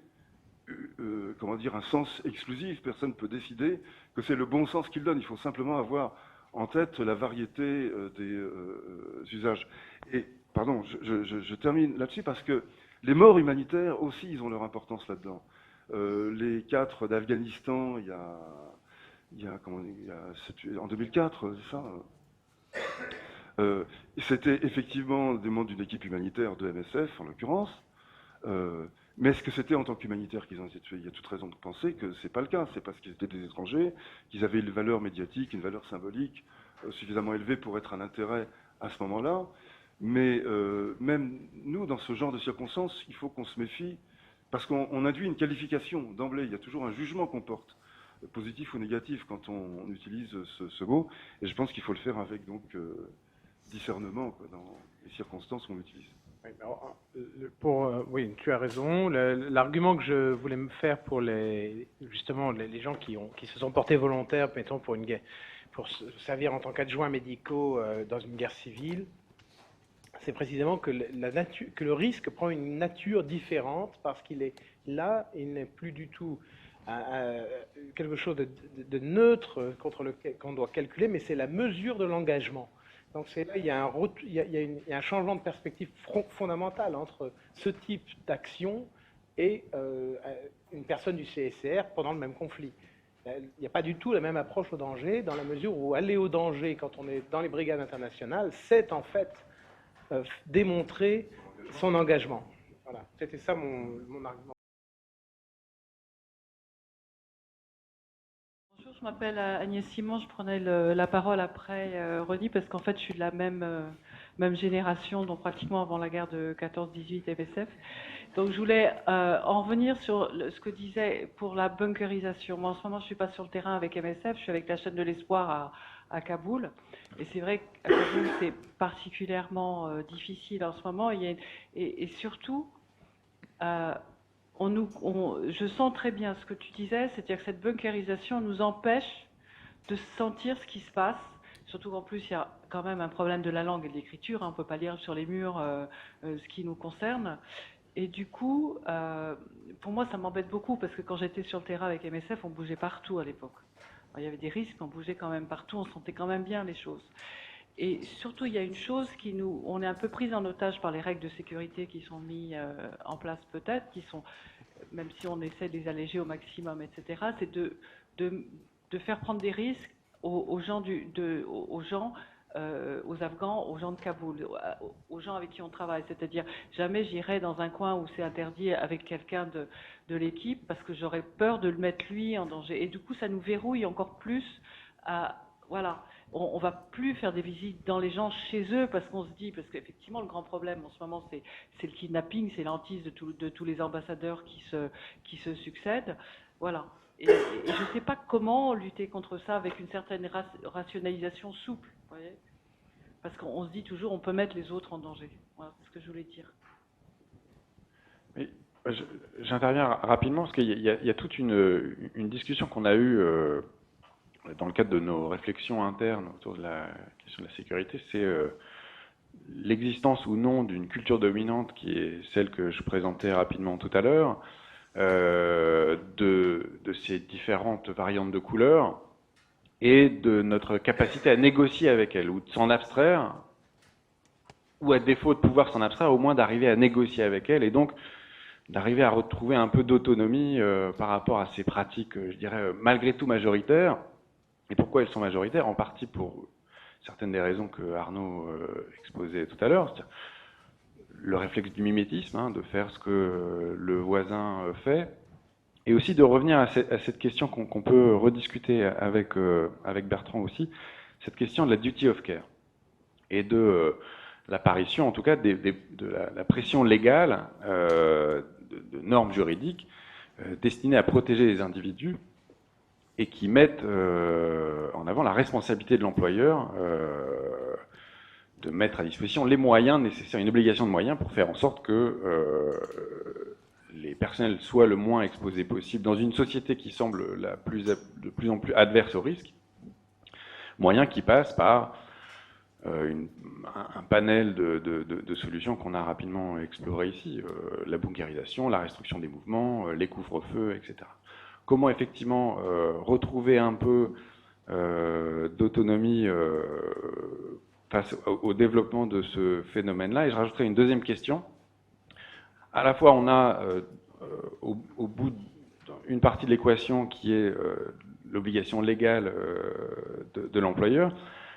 comment dire, un sens exclusif. Personne ne peut décider que c'est le bon sens qu'il donne. Il faut simplement avoir en tête la variété des usages. Et, pardon, je termine là-dessus parce que les morts humanitaires aussi, ils ont leur importance là-dedans. Les 4 d'Afghanistan, en 2004, c'est ça. C'était effectivement des membres d'une équipe humanitaire de MSF, en l'occurrence. Mais est-ce que c'était en tant qu'humanitaires qu'ils ont été tués? Il y a toute raison de penser que c'est pas le cas. C'est parce qu'ils étaient des étrangers, qu'ils avaient une valeur médiatique, une valeur symbolique suffisamment élevée pour être un intérêt à ce moment-là. Mais même nous, dans ce genre de circonstances, il faut qu'on se méfie, parce qu'on induit une qualification d'emblée. Il y a toujours un jugement qu'on porte, positif ou négatif, quand on utilise ce mot. Et je pense qu'il faut le faire avec donc discernement, quoi, dans les circonstances qu'on utilise. Oui, tu as raison. L'argument que je voulais me faire pour justement les gens qui se sont portés volontaires, mettons pour se servir en tant qu'adjoints médicaux dans une guerre civile, c'est précisément que le risque prend une nature différente parce qu'il est là, il n'est plus du tout quelque chose de neutre contre lequel qu'on doit calculer, mais c'est la mesure de l'engagement. Donc là, il y a un changement de perspective fondamental entre ce type d'action et une personne du CSR pendant le même conflit. Il n'y a pas du tout la même approche au danger, dans la mesure où aller au danger quand on est dans les brigades internationales, c'est en fait démontrer son engagement. Voilà, c'était ça mon argument. Je m'appelle Agnès Simon, je prenais la parole après Rodi parce qu'en fait je suis de la même génération, donc pratiquement avant la guerre de 14-18 MSF. Donc je voulais en revenir sur ce que disait pour la bunkerisation. Moi en ce moment je ne suis pas sur le terrain avec MSF, je suis avec la chaîne de l'espoir à Kaboul. Et c'est vrai qu'à Kaboul c'est particulièrement difficile en ce moment et surtout... je sens très bien ce que tu disais, c'est-à-dire que cette bunkerisation nous empêche de sentir ce qui se passe, surtout qu'en plus il y a quand même un problème de la langue et de l'écriture, hein, on ne peut pas lire sur les murs ce qui nous concerne. Et du coup, pour moi ça m'embête beaucoup parce que quand j'étais sur le terrain avec MSF, on bougeait partout à l'époque. Il y avait des risques, on bougeait quand même partout, on sentait quand même bien les choses. Et surtout, il y a une chose on est un peu pris en otage par les règles de sécurité qui sont mises en place peut-être, qui sont, même si on essaie de les alléger au maximum, etc., c'est de faire prendre des risques aux gens, aux Afghans, aux gens de Kaboul, aux gens avec qui on travaille. C'est-à-dire, jamais j'irai dans un coin où c'est interdit avec quelqu'un de l'équipe parce que j'aurais peur de le mettre lui en danger. Et du coup, ça nous verrouille encore plus voilà. On ne va plus faire des visites dans les gens chez eux parce qu'on se dit, parce qu'effectivement le grand problème en ce moment c'est le kidnapping, c'est l'hantise de tous les ambassadeurs qui se succèdent. Voilà. Et je ne sais pas comment lutter contre ça avec une certaine rationalisation souple, vous voyez, parce qu'on se dit toujours on peut mettre les autres en danger. Voilà, c'est ce que je voulais dire. Oui, J'interviens rapidement parce qu'il y a toute une discussion qu'on a eue dans le cadre de nos réflexions internes autour de la question de la sécurité, c'est l'existence ou non d'une culture dominante qui est celle que je présentais rapidement tout à l'heure, de ces différentes variantes de couleurs et de notre capacité à négocier avec elles ou de s'en abstraire, ou à défaut de pouvoir s'en abstraire, au moins d'arriver à négocier avec elles et donc d'arriver à retrouver un peu d'autonomie par rapport à ces pratiques, je dirais, malgré tout majoritaires. Et pourquoi elles sont majoritaires? En partie pour certaines des raisons que Arnaud exposait tout à l'heure, le réflexe du mimétisme, hein, de faire ce que le voisin fait, et aussi de revenir à cette question qu'on peut rediscuter avec Bertrand aussi, cette question de la duty of care, et de l'apparition, en tout cas, de la pression légale de normes juridiques destinées à protéger les individus et qui mettent en avant la responsabilité de l'employeur de mettre à disposition les moyens nécessaires, une obligation de moyens pour faire en sorte que les personnels soient le moins exposés possible dans une société qui semble de plus en plus adverse au risque, moyens qui passent par un panel de solutions qu'on a rapidement exploré ici, la bunkérisation, la restriction des mouvements, les couvre-feux, etc. Comment effectivement retrouver un peu d'autonomie face au développement de ce phénomène-là. Et je rajouterai une deuxième question. À la fois, on a au bout une partie de l'équation qui est l'obligation légale de l'employeur,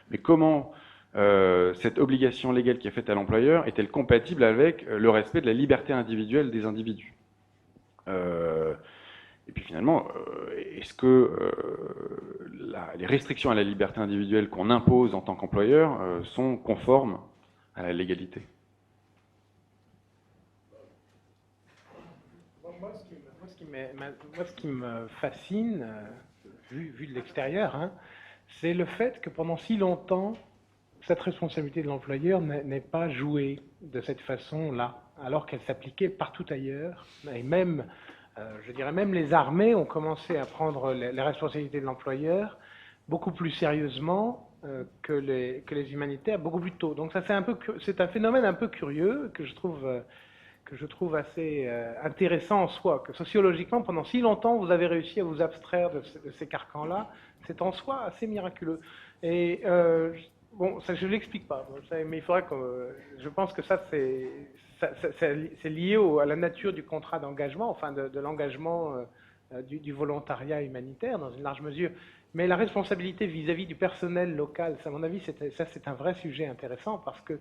mais comment cette obligation légale qui est faite à l'employeur est-elle compatible avec le respect de la liberté individuelle des individus? Et puis finalement, est-ce que les restrictions à la liberté individuelle qu'on impose en tant qu'employeur sont conformes à la légalité? Moi, ce qui me fascine, vu de l'extérieur, hein, c'est le fait que pendant si longtemps, cette responsabilité de l'employeur n'est pas jouée de cette façon-là, alors qu'elle s'appliquait partout ailleurs, et même, je dirais même les armées ont commencé à prendre les responsabilités de l'employeur beaucoup plus sérieusement que les humanitaires, beaucoup plus tôt. Donc ça, c'est un phénomène un peu curieux que je trouve assez intéressant en soi, que sociologiquement, pendant si longtemps, vous avez réussi à vous abstraire de ces carcans-là. C'est en soi assez miraculeux. Et bon, ça, je ne l'explique pas, mais il faudrait que... Je pense que ça, c'est lié à la nature du contrat d'engagement, enfin de l'engagement du volontariat humanitaire, dans une large mesure. Mais la responsabilité vis-à-vis du personnel local, à mon avis, c'est un vrai sujet intéressant, parce que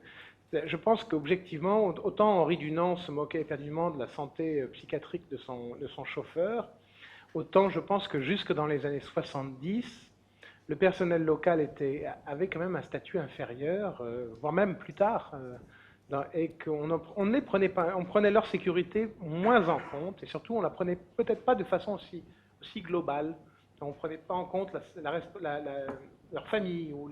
je pense qu'objectivement, autant Henri Dunant se moquait éperdument de la santé psychiatrique de son chauffeur, autant je pense que jusque dans les années 70, le personnel local avait quand même un statut inférieur, voire même plus tard, et qu'on ne prenait pas, on prenait leur sécurité moins en compte, et surtout on la prenait peut-être pas de façon aussi globale. On ne prenait pas en compte leur famille ou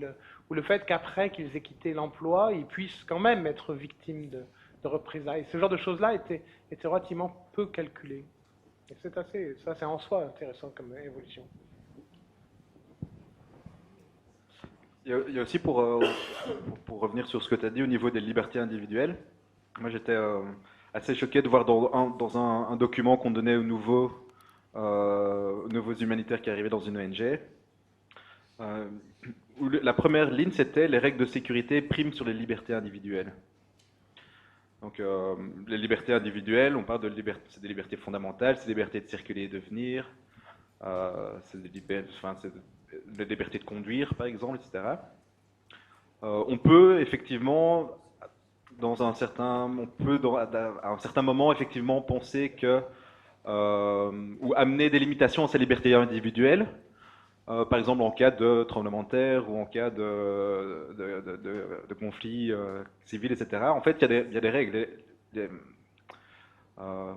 le fait qu'après qu'ils aient quitté l'emploi, ils puissent quand même être victimes de représailles. Ce genre de choses-là était relativement peu calculé. Et c'est en soi intéressant comme évolution. Il y a aussi, pour revenir sur ce que tu as dit au niveau des libertés individuelles, moi j'étais assez choqué de voir dans un document qu'on donnait aux nouveaux humanitaires qui arrivaient dans une ONG, où la première ligne c'était les règles de sécurité priment sur les libertés individuelles. Donc les libertés individuelles, on parle c'est des libertés fondamentales, c'est des libertés de circuler et de venir, c'est des libertés de conduire par exemple, etc. On peut effectivement, à un certain moment effectivement penser que ou amener des limitations à ces libertés individuelles, par exemple en cas de tremblement de terre ou en cas de conflit civil, etc. En fait, il y a des règles.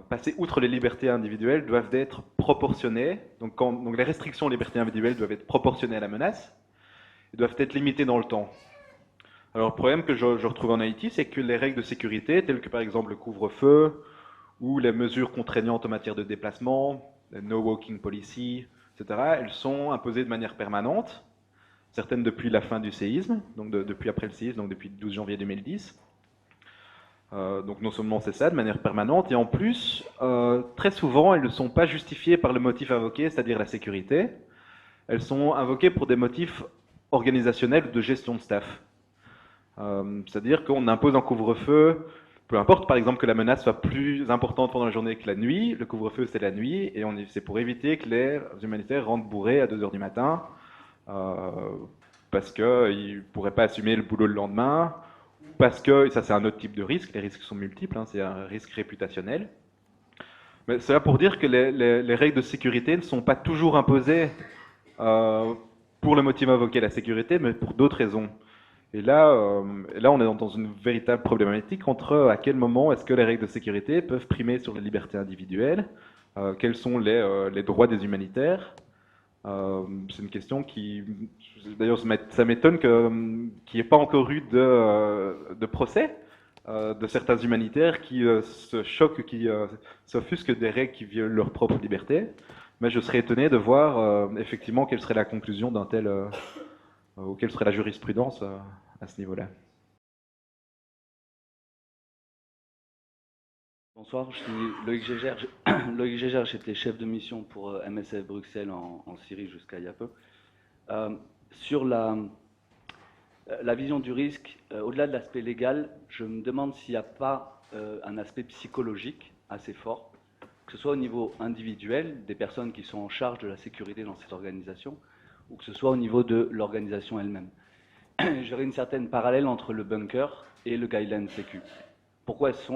Passer outre les libertés individuelles doivent être proportionnées. Donc les restrictions aux libertés individuelles doivent être proportionnées à la menace et doivent être limitées dans le temps. Alors le problème que je retrouve en Haïti, c'est que les règles de sécurité, telles que par exemple le couvre-feu, ou les mesures contraignantes en matière de déplacement, les no walking policy, etc., elles sont imposées de manière permanente, certaines depuis la fin du séisme, donc depuis après le séisme, donc depuis le 12 janvier 2010. Donc non seulement c'est ça, de manière permanente, et en plus, très souvent, elles ne sont pas justifiées par le motif invoqué, c'est-à-dire la sécurité. Elles sont invoquées pour des motifs organisationnels ou de gestion de staff. C'est-à-dire qu'on impose un couvre-feu, peu importe par exemple que la menace soit plus importante pendant la journée que la nuit, le couvre-feu c'est la nuit, et c'est pour éviter que les humanitaires rentrent bourrés à 2 h du matin, parce qu'ils ne pourraient pas assumer le boulot le lendemain, parce que, et ça c'est un autre type de risque, les risques sont multiples, hein, c'est un risque réputationnel. Mais c'est là pour dire que les règles de sécurité ne sont pas toujours imposées pour le motif invoqué, la sécurité, mais pour d'autres raisons. Et là, on est dans une véritable problématique entre à quel moment est-ce que les règles de sécurité peuvent primer sur les libertés individuelles, quels sont les droits des humanitaires. C'est une question qui, d'ailleurs, ça m'étonne qu'il n'y ait pas encore eu de procès de certains humanitaires qui se choquent, qui s'offusquent des règles qui violent leur propre liberté. Mais je serais étonné de voir effectivement quelle serait la conclusion d'un tel, ou quelle serait la jurisprudence à ce niveau-là. Bonsoir, je suis Loïc Gégère. Loïc Gégère, j'étais chef de mission pour MSF Bruxelles en Syrie jusqu'à il y a peu. Sur la vision du risque, au-delà de l'aspect légal, je me demande s'il n'y a pas un aspect psychologique assez fort, que ce soit au niveau individuel, des personnes qui sont en charge de la sécurité dans cette organisation, ou que ce soit au niveau de l'organisation elle-même. J'aurais une certaine parallèle entre le bunker et le guideline sécu. Pourquoi est-ce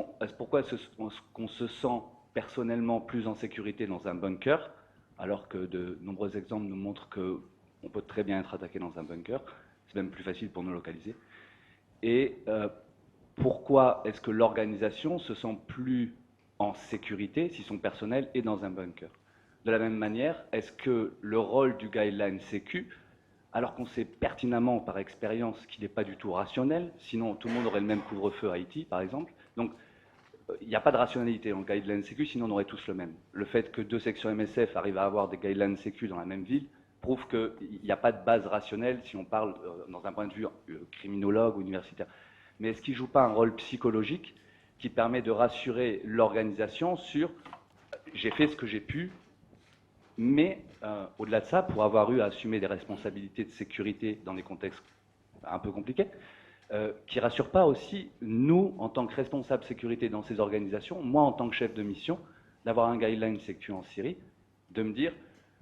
qu'on se sent personnellement plus en sécurité dans un bunker, alors que de nombreux exemples nous montrent qu'on peut très bien être attaqué dans un bunker, c'est même plus facile pour nous localiser. Et pourquoi est-ce que l'organisation se sent plus en sécurité si son personnel est dans un bunker? De la même manière, est-ce que le rôle du guideline sécu, alors qu'on sait pertinemment par expérience qu'il n'est pas du tout rationnel, sinon tout le monde aurait le même couvre-feu à Haïti, par exemple. Donc, il n'y a pas de rationalité dans le guideline sécu, sinon on aurait tous le même. Le fait que 2 sections MSF arrivent à avoir des guidelines sécu dans la même ville prouve qu'il n'y a pas de base rationnelle si on parle dans un point de vue criminologue ou universitaire. Mais est-ce qu'il ne joue pas un rôle psychologique qui permet de rassurer l'organisation sur « j'ai fait ce que j'ai pu », mais au-delà de ça, pour avoir eu à assumer des responsabilités de sécurité dans des contextes un peu compliqués, qui ne rassure pas aussi, nous, en tant que responsables sécurité dans ces organisations, moi, en tant que chef de mission, d'avoir un guideline sécu en Syrie, de me dire,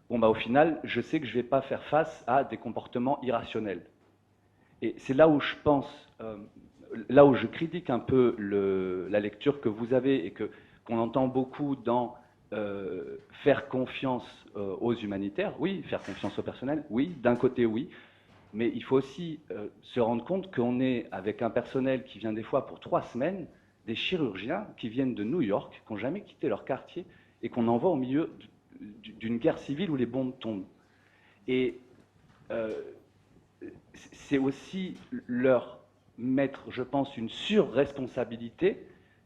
bon, bah, au final, je sais que je ne vais pas faire face à des comportements irrationnels. Et c'est là où je pense, là où je critique un peu la lecture que vous avez et qu'on entend beaucoup dans faire confiance aux humanitaires, oui, faire confiance au personnel, oui, d'un côté, oui, mais il faut aussi se rendre compte qu'on est avec un personnel qui vient des fois pour 3 semaines, des chirurgiens qui viennent de New York, qui n'ont jamais quitté leur quartier et qu'on envoie au milieu d'une guerre civile où les bombes tombent. Et c'est aussi leur mettre, je pense, une surresponsabilité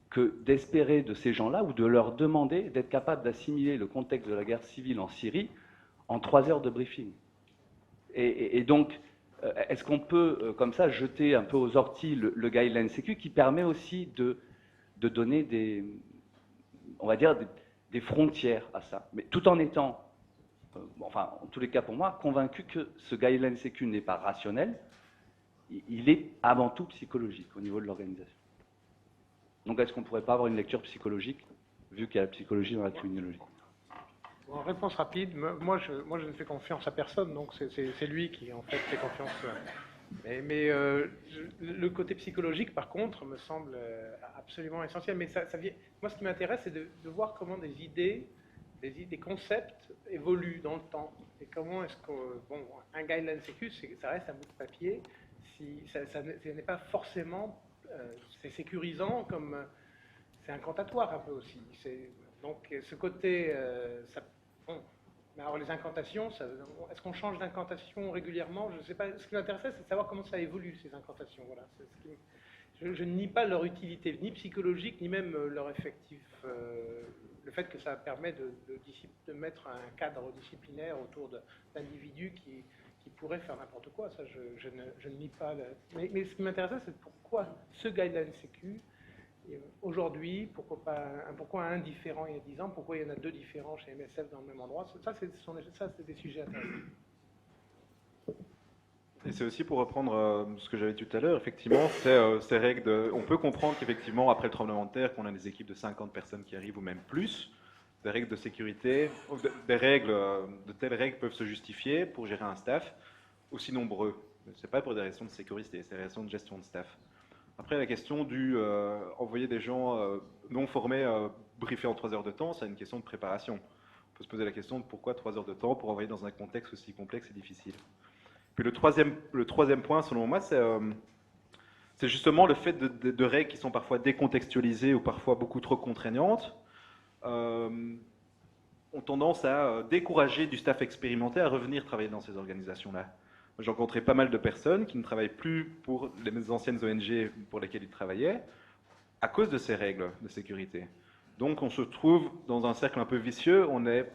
que d'espérer de ces gens-là ou de leur demander d'être capables d'assimiler le contexte de la guerre civile en Syrie en 3 heures de briefing. Et donc, est-ce qu'on peut, comme ça, jeter un peu aux orties le guideline sécu qui permet aussi de donner on va dire, des frontières à ça, mais tout en étant, enfin, en tous les cas pour moi, convaincu que ce guideline sécu n'est pas rationnel, il est avant tout psychologique au niveau de l'organisation. Donc est-ce qu'on ne pourrait pas avoir une lecture psychologique, vu qu'il y a la psychologie dans la criminologie? En réponse rapide, moi je ne fais confiance à personne, donc c'est lui qui en fait fait confiance. Mais le côté psychologique, par contre, me semble absolument essentiel. Mais ça vient. Moi, ce qui m'intéresse, c'est de voir comment des idées, des concepts évoluent dans le temps. Et comment est-ce que, bon, un guideline sécu, ça reste un bout de papier. Si ça n'est pas forcément, c'est sécurisant comme c'est incantatoire un peu aussi. Donc ce côté, bon. Mais alors les incantations, est-ce qu'on change d'incantation régulièrement? Je ne sais pas. Ce qui m'intéressait, c'est de savoir comment ça évolue, ces incantations. Voilà. Je ne nie pas leur utilité, ni psychologique, ni même leur effectif. Le fait que ça permet de mettre un cadre disciplinaire autour d'individus qui pourraient faire n'importe quoi, ça je ne nie pas. Mais ce qui m'intéressait, c'est pourquoi ce guideline sécu, aujourd'hui, pourquoi un différent il y a 10 ans, pourquoi il y en a 2 différents chez MSF dans le même endroit. Ça, c'est des sujets intéressants. Et c'est aussi pour reprendre ce que j'avais dit tout à l'heure, effectivement, ces règles on peut comprendre qu'effectivement, après le tremblement de terre, qu'on a des équipes de 50 personnes qui arrivent ou même plus, des règles de sécurité, de telles règles peuvent se justifier pour gérer un staff aussi nombreux. C'est pas pour des raisons de sécurité, c'est des raisons de gestion de staff. Après, la question du envoyer des gens non formés briefer en 3 heures de temps, c'est une question de préparation. On peut se poser la question de pourquoi 3 heures de temps pour envoyer dans un contexte aussi complexe et difficile. Puis le troisième point, selon moi, c'est justement le fait de règles qui sont parfois décontextualisées ou parfois beaucoup trop contraignantes, ont tendance à décourager du staff expérimenté à revenir travailler dans ces organisations-là. J'ai rencontré pas mal de personnes qui ne travaillent plus pour les anciennes ONG pour lesquelles ils travaillaient à cause de ces règles de sécurité. Donc on se trouve dans un cercle un peu vicieux, on est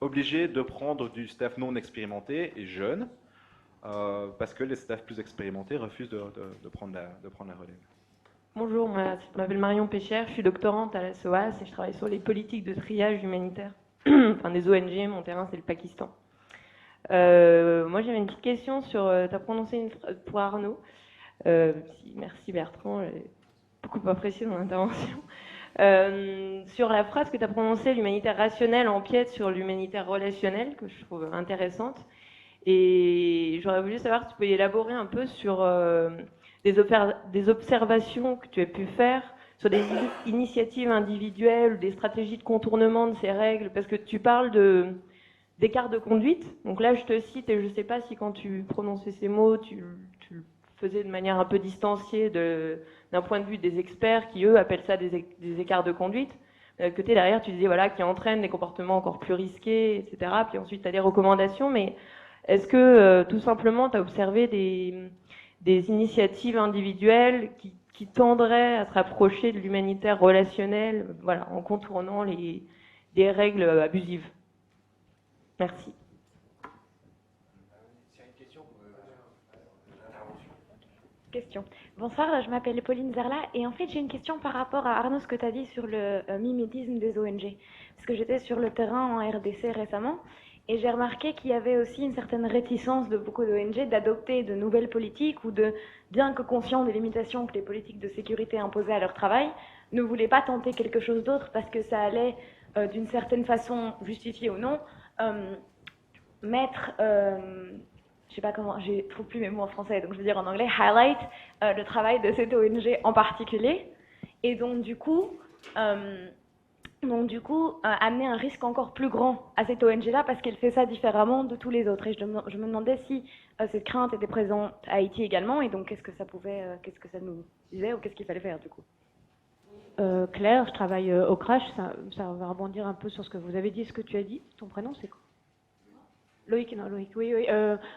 obligé de prendre du staff non expérimenté et jeune, parce que les staffs plus expérimentés refusent de prendre la relève. Bonjour, je m'appelle Marion Péchère, je suis doctorante à la SOAS et je travaille sur les politiques de triage humanitaire, enfin des ONG, mon terrain c'est le Pakistan. Moi j'avais une petite question sur, tu as prononcé une phrase pour Arnaud, merci Bertrand, j'ai beaucoup apprécié ton intervention, sur la phrase que tu as prononcée, l'humanitaire rationnel empiète sur l'humanitaire relationnel, que je trouve intéressante. Et j'aurais voulu savoir si tu peux élaborer un peu sur des observations que tu as pu faire sur des initiatives individuelles ou des stratégies de contournement de ces règles, parce que tu parles d'écart de conduite. Donc là, je te cite, et je ne sais pas si quand tu prononçais ces mots, tu le faisais de manière un peu distanciée d'un point de vue des experts qui, eux, appellent ça des écarts de conduite. De côté, derrière, tu disais, voilà, qui entraînent des comportements encore plus risqués, etc. Puis ensuite, tu as des recommandations, mais est-ce que, tout simplement, tu as observé des initiatives individuelles qui tendraient à se rapprocher de l'humanitaire relationnel, voilà, en contournant des règles abusives? Merci. Question. Bonsoir, je m'appelle Pauline Zerla et en fait j'ai une question par rapport à Arnaud, ce que tu as dit sur le mimétisme des ONG. Parce que j'étais sur le terrain en RDC récemment et j'ai remarqué qu'il y avait aussi une certaine réticence de beaucoup d'ONG d'adopter de nouvelles politiques ou bien que conscients des limitations que les politiques de sécurité imposaient à leur travail, ne voulaient pas tenter quelque chose d'autre parce que ça allait d'une certaine façon, justifier ou non, mettre... je sais pas comment, je trouve plus mes mots en français, donc je veux dire en anglais, highlight le travail de cette ONG en particulier, et donc du coup amener un risque encore plus grand à cette ONG-là parce qu'elle fait ça différemment de tous les autres. Et je me demandais si cette crainte était présente à Haïti également, et donc qu'est-ce que ça nous disait ou qu'est-ce qu'il fallait faire du coup. Claire, je travaille au Crash, ça va rebondir un peu sur ce que vous avez dit, ce que tu as dit. Ton prénom c'est quoi? Loïc, non, Loïc, oui.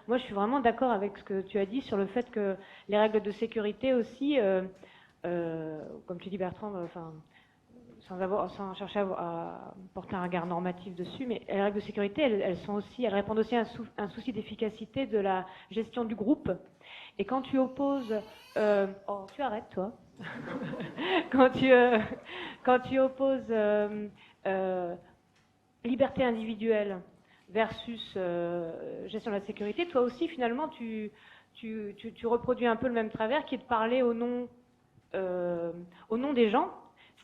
Moi, je suis vraiment d'accord avec ce que tu as dit sur le fait que les règles de sécurité aussi, comme tu dis Bertrand, sans chercher à porter un regard normatif dessus, mais les règles de sécurité, elles répondent aussi à un souci d'efficacité de la gestion du groupe. Et quand tu opposes, tu arrêtes toi. quand tu opposes liberté individuelle versus gestion de la sécurité, toi aussi finalement tu reproduis un peu le même travers qui est de parler au nom des gens.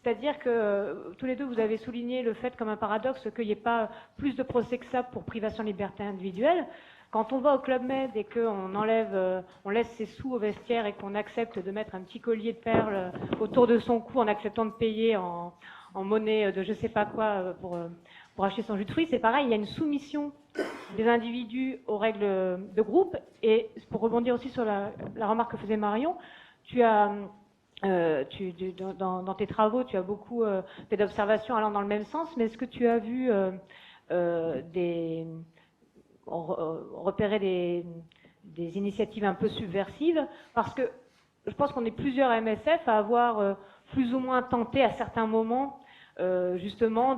C'est-à-dire que tous les deux vous avez souligné le fait comme un paradoxe qu'il n'y ait pas plus de procès que ça pour privation de liberté individuelle. Quand on va au Club Med et qu'on on laisse ses sous au vestiaire et qu'on accepte de mettre un petit collier de perles autour de son cou en acceptant de payer en monnaie de je sais pas quoi pour acheter son jus de fruits, c'est pareil, il y a une soumission des individus aux règles de groupe. Et pour rebondir aussi sur la remarque que faisait Marion, dans tes travaux, tu as beaucoup fait d'observations allant dans le même sens, mais est-ce que tu as vu repérer des initiatives un peu subversives? Parce que je pense qu'on est plusieurs MSF à avoir plus ou moins tenté à certains moments justement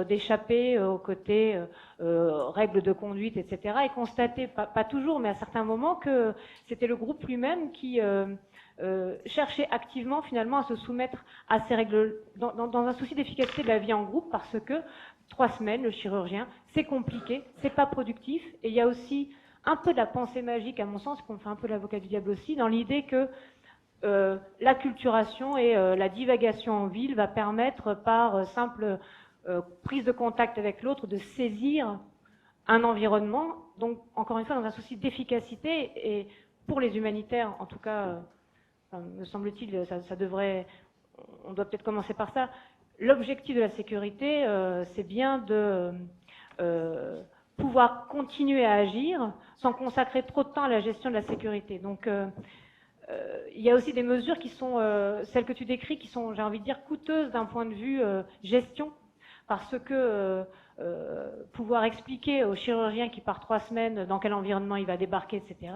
d'échapper aux côtés règles de conduite, etc. et constater, pas toujours, mais à certains moments, que c'était le groupe lui-même qui cherchait activement finalement à se soumettre à ces règles dans un souci d'efficacité de la vie en groupe, parce que 3 semaines, le chirurgien, c'est compliqué, c'est pas productif, et il y a aussi un peu de la pensée magique, à mon sens, qu'on fait un peu l'avocat du diable aussi, dans l'idée que l'acculturation et la divagation en ville va permettre, par simple prise de contact avec l'autre, de saisir un environnement. Donc, encore une fois, dans un souci d'efficacité, et pour les humanitaires, en tout cas, me semble-t-il, ça devrait, on doit peut-être commencer par ça. L'objectif de la sécurité, c'est bien de pouvoir continuer à agir sans consacrer trop de temps à la gestion de la sécurité. Donc, il y a aussi des mesures qui sont, celles que tu décris, qui sont, j'ai envie de dire, coûteuses d'un point de vue gestion, parce que pouvoir expliquer au chirurgien qui part 3 semaines dans quel environnement il va débarquer, etc.,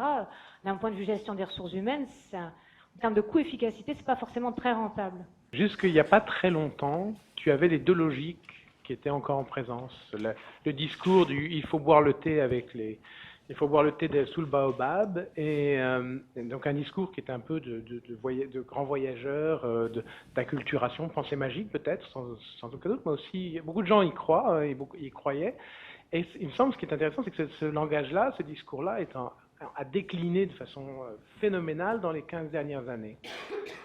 d'un point de vue gestion des ressources humaines, en termes de coût-efficacité, c'est pas forcément très rentable. Jusqu'il n'y a pas très longtemps, tu avais les deux logiques qui étaient encore en présence. Le discours du « il faut boire le thé avec les... » Il faut boire le thé sous le baobab, et donc un discours qui est un peu de grand voyageur, d'acculturation, pensée magique peut-être, sans aucun doute, mais aussi beaucoup de gens y croient, et beaucoup y croyaient. Et il me semble, ce qui est intéressant, c'est que ce langage-là, ce discours-là, a décliné de façon phénoménale dans les 15 dernières années.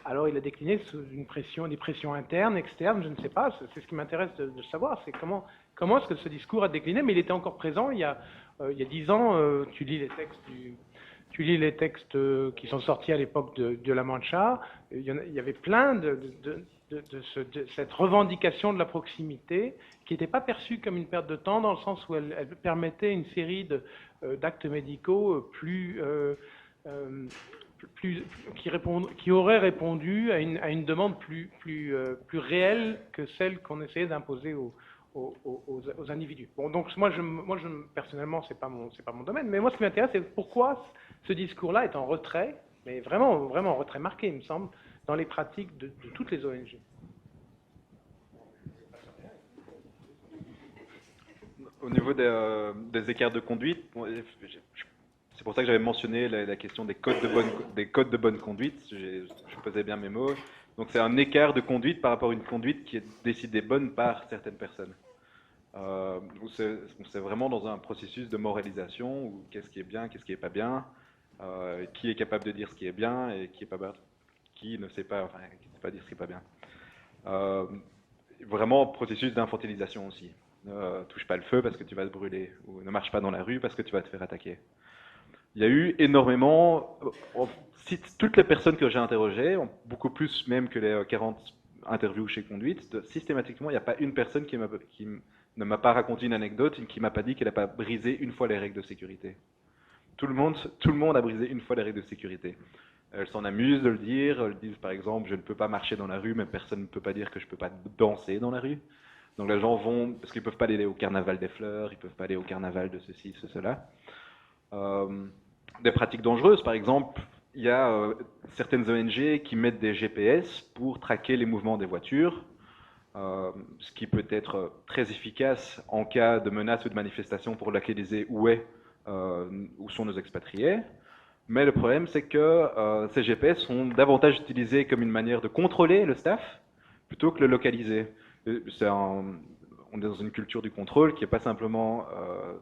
Alors il a décliné sous des pressions internes, externes, je ne sais pas, c'est ce qui m'intéresse de savoir, c'est comment est-ce que ce discours a décliné, mais il était encore présent il y a 10 ans. Tu lis les textes qui sont sortis à l'époque de La Mancha, il y avait plein de cette revendication de la proximité qui n'était pas perçue comme une perte de temps, dans le sens où elle permettait une série d'actes médicaux qui auraient répondu à une demande plus réelle que celle qu'on essayait d'imposer aux individus. Bon, donc moi, personnellement, c'est pas mon domaine, mais moi, ce qui m'intéresse, c'est pourquoi ce discours-là est en retrait, mais vraiment, vraiment en retrait marqué, il me semble, dans les pratiques de toutes les ONG. Au niveau des écarts de conduite, c'est pour ça que j'avais mentionné la question des codes de bonne conduite. Je posais bien mes mots. Donc c'est un écart de conduite par rapport à une conduite qui est décidée bonne par certaines personnes. C'est vraiment dans un processus de moralisation où qu'est-ce qui est bien, qu'est-ce qui n'est pas bien, qui est capable de dire ce qui est bien et qui ne sait pas dire ce qui n'est pas bien. Vraiment processus d'infantilisation aussi. Ne touche pas le feu parce que tu vas te brûler, ou ne marche pas dans la rue parce que tu vas te faire attaquer. Il y a eu énormément, toutes les personnes que j'ai interrogées, beaucoup plus même que les 40 interviews chez Conduite, systématiquement, il n'y a pas une personne qui ne m'a pas raconté une anecdote, qui ne m'a pas dit qu'elle n'a pas brisé une fois les règles de sécurité. Tout le monde a brisé une fois les règles de sécurité. Elles s'en amusent de le dire. Elles disent par exemple, je ne peux pas marcher dans la rue, mais personne ne peut pas dire que je ne peux pas danser dans la rue. Donc les gens vont, parce qu'ils ne peuvent pas aller au carnaval des fleurs, ils ne peuvent pas aller au carnaval de ceci, cela. Des pratiques dangereuses, par exemple, il y a certaines ONG qui mettent des GPS pour traquer les mouvements des voitures, ce qui peut être très efficace en cas de menace ou de manifestation pour localiser où sont nos expatriés. Mais le problème, c'est que ces GPS sont davantage utilisés comme une manière de contrôler le staff plutôt que le localiser. On est dans une culture du contrôle qui n'est pas simplement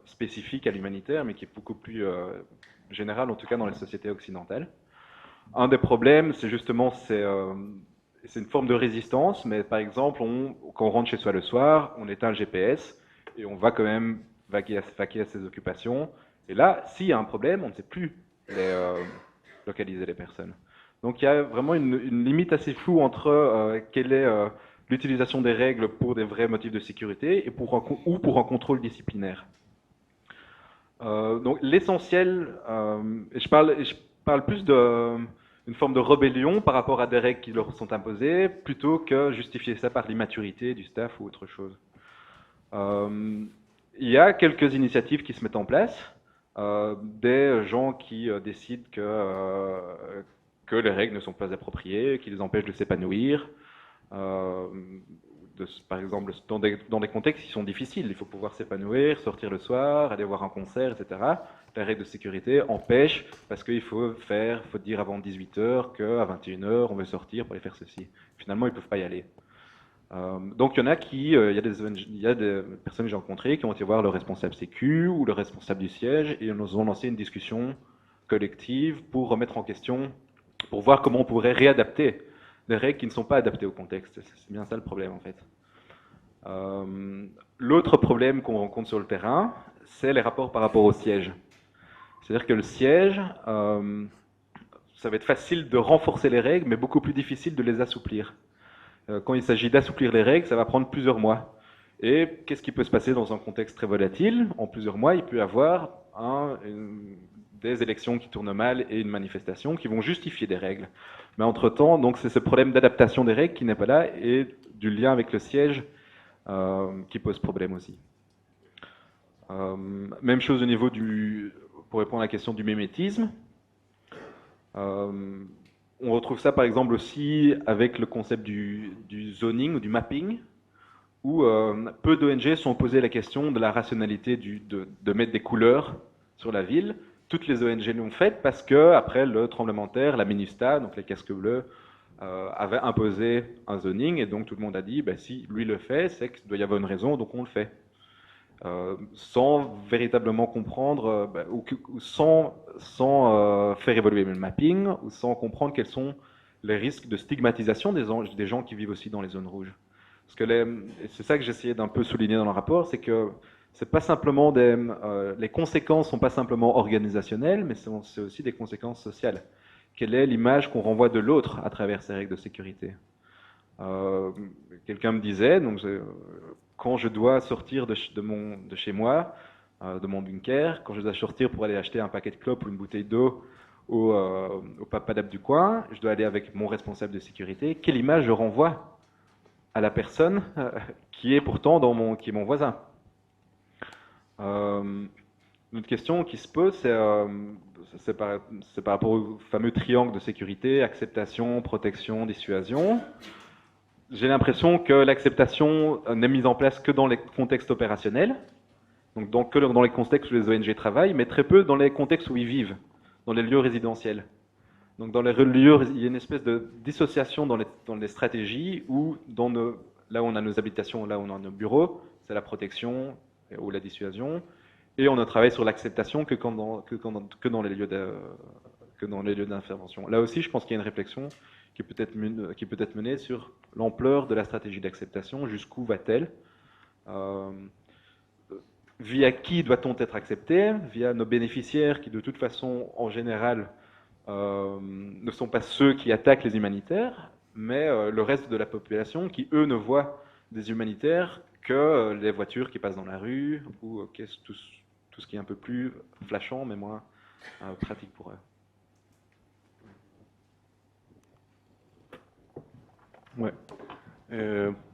spécifique à l'humanitaire, mais qui est beaucoup plus générale, en tout cas dans les sociétés occidentales. Un des problèmes, c'est justement, c'est une forme de résistance, mais par exemple, quand on rentre chez soi le soir, on éteint le GPS et on va quand même vaquer à ses occupations. Et là, s'il y a un problème, on ne sait plus localiser les personnes. Donc il y a vraiment une limite assez floue entre quelle est l'utilisation des règles pour des vrais motifs de sécurité ou pour un contrôle disciplinaire. Donc l'essentiel, je parle plus d'une forme de rébellion par rapport à des règles qui leur sont imposées, plutôt que justifier ça par l'immaturité du staff ou autre chose. Il y a quelques initiatives qui se mettent en place, des gens qui décident que les règles ne sont pas appropriées, qui les empêchent de s'épanouir. Par exemple, dans des contextes qui sont difficiles, il faut pouvoir s'épanouir, sortir le soir, aller voir un concert, etc. Les règles de sécurité empêchent, parce qu'il faut dire avant 18h qu'à 21h, on veut sortir pour aller faire ceci. Finalement, ils ne peuvent pas y aller. Donc, il y en a il y a des personnes que j'ai rencontrées qui ont été voir le responsable sécu ou le responsable du siège, et ils nous ont lancé une discussion collective pour remettre en question, pour voir comment on pourrait réadapter des règles qui ne sont pas adaptées au contexte. C'est bien ça le problème, en fait. L'autre problème qu'on rencontre sur le terrain, c'est les rapports par rapport au siège. C'est-à-dire que le siège, ça va être facile de renforcer les règles, mais beaucoup plus difficile de les assouplir. Quand il s'agit d'assouplir les règles, ça va prendre plusieurs mois. Et qu'est-ce qui peut se passer dans un contexte très volatile? En plusieurs mois, il peut y avoir des élections qui tournent mal et une manifestation qui vont justifier des règles. Mais entre-temps, donc c'est ce problème d'adaptation des règles qui n'est pas là et du lien avec le siège qui pose problème aussi. Même chose au niveau pour répondre à la question du mimétisme. On retrouve ça par exemple aussi avec le concept du zoning ou du mapping, où peu d'ONG sont posées la question de la rationalité de mettre des couleurs sur la ville. Toutes les ONG l'ont fait parce que après le tremblement de terre, la MINUSTA, donc les casques bleus, avait imposé un zoning et donc tout le monde a dit si lui le fait, c'est qu'il doit y avoir une raison, donc on le fait. Sans véritablement comprendre, ou sans faire évoluer le mapping, ou sans comprendre quels sont les risques de stigmatisation des gens qui vivent aussi dans les zones rouges. Parce que c'est ça que j'essayais d'un peu souligner dans le rapport, c'est que c'est pas simplement les conséquences sont pas simplement organisationnelles, mais c'est aussi des conséquences sociales. Quelle est l'image qu'on renvoie de l'autre à travers ces règles de sécurité? Quelqu'un me disait, donc quand je dois sortir de chez moi, de mon bunker, quand je dois sortir pour aller acheter un paquet de clopes ou une bouteille d'eau au papadab du coin, je dois aller avec mon responsable de sécurité. Quelle image je renvoie à la personne qui est pourtant qui est mon voisin? Une autre question qui se pose, c'est par rapport au fameux triangle de sécurité, acceptation, protection, dissuasion. J'ai l'impression que l'acceptation n'est mise en place que dans les contextes opérationnels, donc que dans les contextes où les ONG travaillent, mais très peu dans les contextes où ils vivent, dans les lieux résidentiels. Donc dans les lieux, il y a une espèce de dissociation dans les stratégies où là où on a nos habitations, là où on a nos bureaux, c'est la protection ou la dissuasion, et on ne travaille sur l'acceptation que dans les lieux d'intervention. Là aussi, je pense qu'il y a une réflexion qui peut être menée sur l'ampleur de la stratégie d'acceptation, jusqu'où va-t-elle, via qui doit-on être accepté, via nos bénéficiaires qui de toute façon en général ne sont pas ceux qui attaquent les humanitaires, mais le reste de la population qui eux ne voient des humanitaires que les voitures qui passent dans la rue ou tout ce qui est un peu plus flashant mais moins pratique pour eux. Ouais.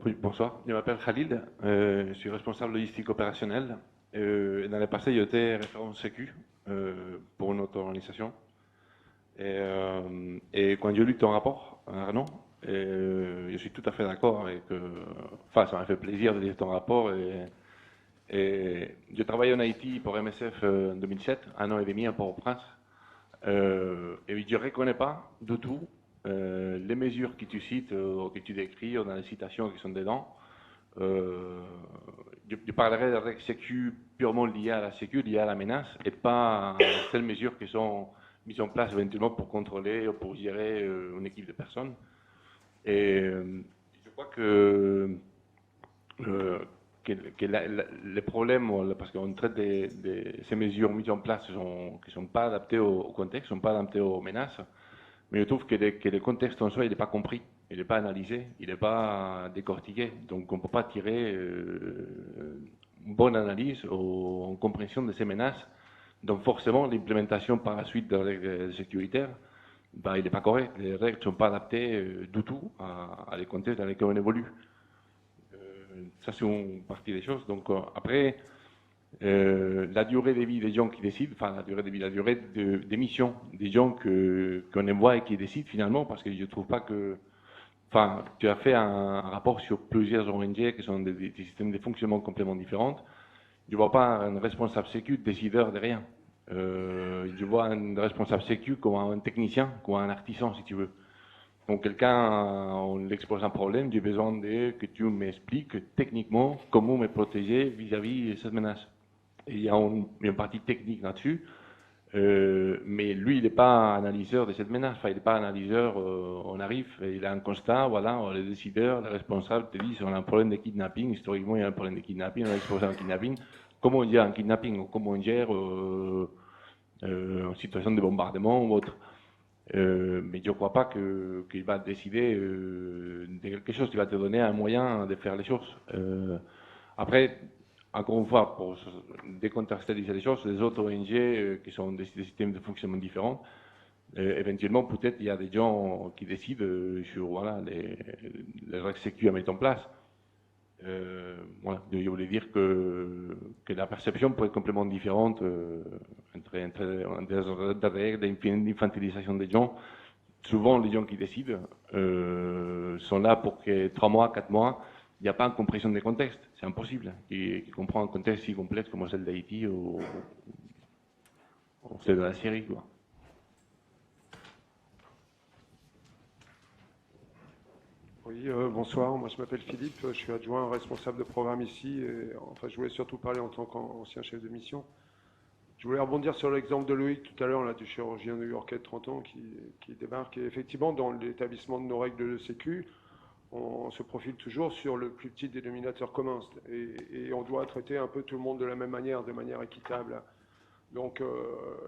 Oui, bonsoir, je m'appelle Khalid, je suis responsable logistique opérationnel. Dans le passé, j'étais référent sécu pour une autre organisation. Et quand j'ai lu ton rapport, Arnaud, je suis tout à fait d'accord avec. Enfin, ça m'a fait plaisir de lire ton rapport. Et je travaillé en Haïti pour MSF en 2007, 1 an et demi à Port-au-Prince. Et je ne reconnais pas du tout les mesures que tu cites, que tu décris dans les citations qui sont dedans. Je parlerai de règles sécu purement liées à la sécu, liées à la menace, et pas celles mesures qui sont mises en place éventuellement pour contrôler ou pour gérer une équipe de personnes. Et je crois que les problèmes, parce qu'on traite ces mesures mises en place qui ne sont pas adaptées au contexte, ne sont pas adaptées aux menaces, mais je trouve que le contexte en soi, il n'est pas compris, il n'est pas analysé, il n'est pas décortiqué. Donc on ne peut pas tirer une bonne analyse ou une compréhension de ces menaces. Donc forcément, l'implémentation par la suite des règles sécuritaires, il n'est pas correct. Les règles ne sont pas adaptées du tout à les contextes dans lesquels on évolue. Ça, c'est une partie des choses. Donc après, la durée de vie des gens qui décident, enfin la durée de vie, la durée des missions des gens qu'on envoie et qui décident finalement, parce que je ne trouve pas que... Enfin, tu as fait un rapport sur plusieurs ONG qui sont des systèmes de fonctionnement complètement différents. Je ne vois pas un responsable sécu décideur de rien. Je vois un responsable sécu comme un technicien, comme un artisan, si tu veux. Donc quelqu'un, on l'expose un problème, j'ai besoin que tu m'expliques techniquement comment me protéger vis-à-vis de cette menace. Et il y a une partie technique là-dessus, mais lui, il n'est pas analyseur de cette menace. Enfin, il n'est pas analyseur, on arrive, il a un constat, voilà, les décideurs, les responsables te disent on a un problème de kidnapping, historiquement il y a un problème de kidnapping, on a exposé un kidnapping. Comment on gère un kidnapping ou comment on gère en situation de bombardement ou autre. Mais je ne crois pas qu'il va décider de quelque chose, il va te donner un moyen de faire les choses. Après, encore une fois, pour décontextualiser les choses, les autres ONG qui sont des systèmes de fonctionnement différents, éventuellement, peut-être il y a des gens qui décident sur voilà, les règles sécu à mettre en place. Voilà, je voulais dire que la perception peut être complètement différente entre des règles d'infantilisation des gens. Souvent, les gens qui décident sont là pour que 3 mois, 4 mois, il n'y a pas une compréhension des contextes. C'est impossible. Qui comprend un contexte si complexe comme celle d'Haïti ou celle de la Syrie, quoi. Oui, bonsoir, moi je m'appelle Philippe, je suis adjoint responsable de programme ici, et enfin je voulais surtout parler en tant qu'ancien chef de mission. Je voulais rebondir sur l'exemple de Loïc tout à l'heure, là, du chirurgien new-yorkais de 30 ans qui débarque, et effectivement dans l'établissement de nos règles de sécu, on se profile toujours sur le plus petit dénominateur commun, et on doit traiter un peu tout le monde de la même manière, de manière équitable. Donc,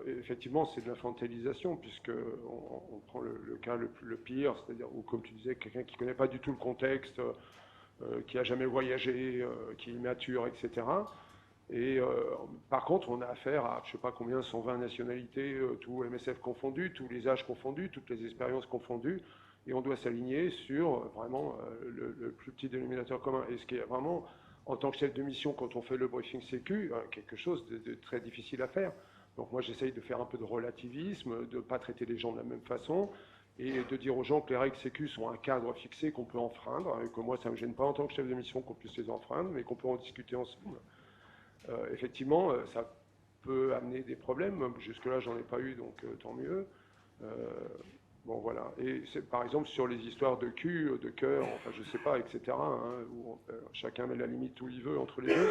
effectivement, c'est de l'infantilisation, puisqu'on prend le cas le pire, c'est-à-dire, ou comme tu disais, quelqu'un qui ne connaît pas du tout le contexte, qui n'a jamais voyagé, qui est immature, etc. Et par contre, on a affaire à, je ne sais pas combien, 120 nationalités, tout MSF confondu, tous les âges confondus, toutes les expériences confondues, et on doit s'aligner sur vraiment le plus petit dénominateur commun. Et ce qui est vraiment... en tant que chef de mission, quand on fait le briefing sécu, quelque chose de très difficile à faire. Donc moi, j'essaye de faire un peu de relativisme, de ne pas traiter les gens de la même façon, et de dire aux gens que les règles sécu sont un cadre fixé qu'on peut enfreindre, et que moi, ça ne me gêne pas en tant que chef de mission qu'on puisse les enfreindre, mais qu'on peut en discuter ensemble. Effectivement, ça peut amener des problèmes. Jusque-là, j'en ai pas eu, donc tant mieux. Bon, voilà. Et c'est par exemple sur les histoires de cul, de cœur, enfin je sais pas, etc., hein, où chacun met la limite où il veut entre les deux.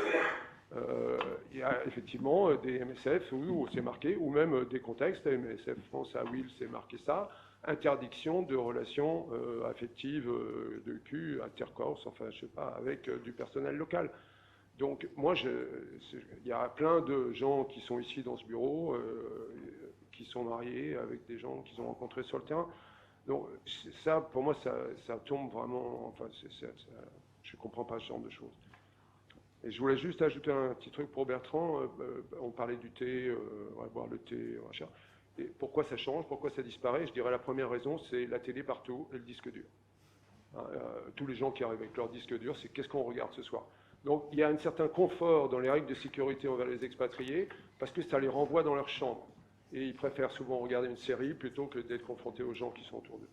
Il y a effectivement des MSF où c'est marqué, ou même des contextes, MSF France à Will, c'est marqué ça, interdiction de relations affectives de cul, intercourse, enfin je sais pas, avec du personnel local. Donc moi, il y a plein de gens qui sont ici dans ce bureau, qui sont mariés avec des gens qu'ils ont rencontrés sur le terrain. Donc ça, pour moi, ça tombe vraiment... Enfin, je ne comprends pas ce genre de choses. Et je voulais juste ajouter un petit truc pour Bertrand. On parlait du thé, on va boire le thé, machin. Et pourquoi ça change, pourquoi ça disparaît? Je dirais la première raison, c'est la télé partout et le disque dur. Tous les gens qui arrivent avec leur disque dur, c'est qu'est-ce qu'on regarde ce soir? Donc il y a un certain confort dans les règles de sécurité envers les expatriés, parce que ça les renvoie dans leur chambre. Et ils préfèrent souvent regarder une série plutôt que d'être confrontés aux gens qui sont autour d'eux.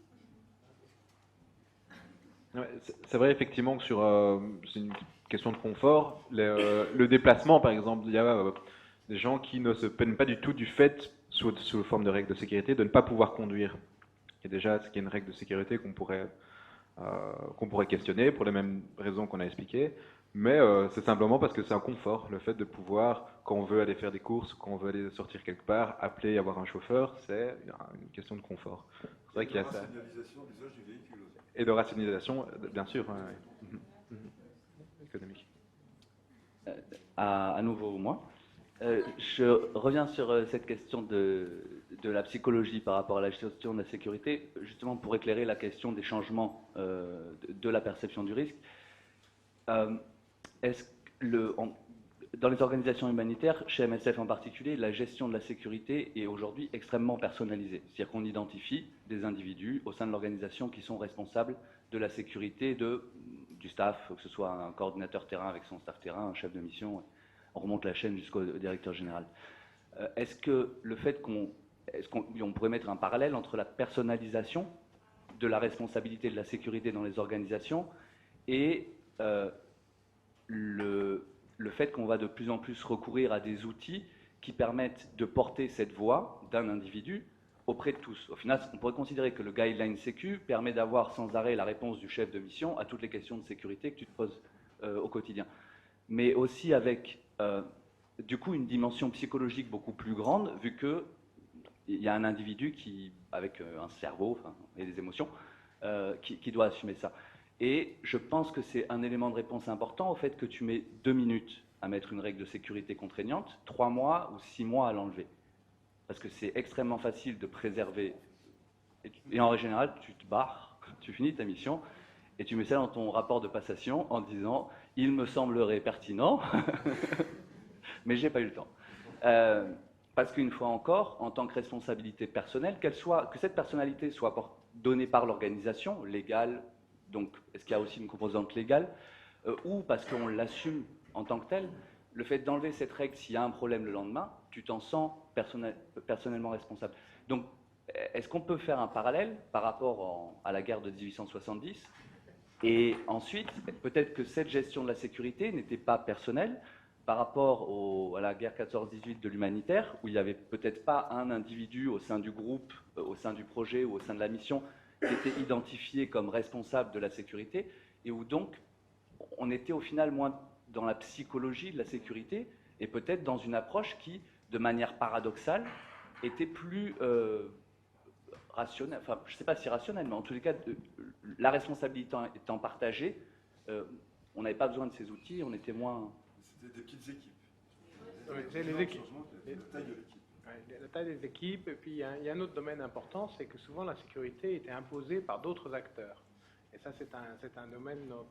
Ouais, c'est vrai effectivement que c'est une question de confort. Le déplacement, par exemple, il y a des gens qui ne se peignent pas du tout du fait, sous forme de règles de sécurité, de ne pas pouvoir conduire. Et déjà, ce qui est une règle de sécurité qu'on pourrait questionner pour les mêmes raisons qu'on a expliquées. Mais c'est simplement parce que c'est un confort, le fait de pouvoir, quand on veut aller faire des courses, quand on veut aller sortir quelque part, appeler et avoir un chauffeur, c'est une question de confort. C'est vrai qu'il y a ça. Rationalisation de l'usage du véhicule aussi. Et de rationalisation, bien sûr, économique. À nouveau, moi. Je reviens sur cette question de la psychologie par rapport à la gestion de la sécurité, justement pour éclairer la question des changements de la perception du risque. Dans les organisations humanitaires, chez MSF en particulier, la gestion de la sécurité est aujourd'hui extrêmement personnalisée. C'est-à-dire qu'on identifie des individus au sein de l'organisation qui sont responsables de la sécurité du staff, que ce soit un coordinateur terrain avec son staff terrain, un chef de mission, on remonte la chaîne jusqu'au directeur général. Est-ce que le fait qu'on pourrait mettre un parallèle entre la personnalisation de la responsabilité de la sécurité dans les organisations et le fait qu'on va de plus en plus recourir à des outils qui permettent de porter cette voix d'un individu auprès de tous. Au final, on pourrait considérer que le guideline sécu permet d'avoir sans arrêt la réponse du chef de mission à toutes les questions de sécurité que tu te poses au quotidien. Mais aussi avec, du coup, une dimension psychologique beaucoup plus grande, vu qu'il y a un individu qui, avec un cerveau et des émotions, qui doit assumer ça. Et je pense que c'est un élément de réponse important au fait que tu mets 2 minutes à mettre une règle de sécurité contraignante, 3 mois ou 6 mois à l'enlever. Parce que c'est extrêmement facile de préserver. Et en général, tu te barres, tu finis ta mission, et tu mets ça dans ton rapport de passation en disant « il me semblerait pertinent, mais j'ai pas eu le temps ». Parce qu'une fois encore, en tant que responsabilité personnelle, que cette personnalité soit donnée par l'organisation, légale, donc est-ce qu'il y a aussi une composante légale, ou parce qu'on l'assume en tant que tel, le fait d'enlever cette règle s'il y a un problème le lendemain, tu t'en sens personnellement responsable. Donc, est-ce qu'on peut faire un parallèle par rapport à la guerre de 1870 ? Et ensuite, peut-être que cette gestion de la sécurité n'était pas personnelle par rapport à la guerre 14-18 de l'humanitaire, où il n'y avait peut-être pas un individu au sein du groupe, au sein du projet ou au sein de la mission qui était identifié comme responsable de la sécurité, et où donc on était au final moins dans la psychologie de la sécurité, et peut-être dans une approche qui, de manière paradoxale, était plus rationnelle, enfin je ne sais pas si rationnelle, mais en tous les cas, la responsabilité étant partagée, on n'avait pas besoin de ces outils, on était moins... C'était des petites équipes. C'est les équipes. La taille de l'équipe. La taille des équipes, et puis il y a un autre domaine important, c'est que souvent la sécurité était imposée par d'autres acteurs. Et ça, c'est un domaine dont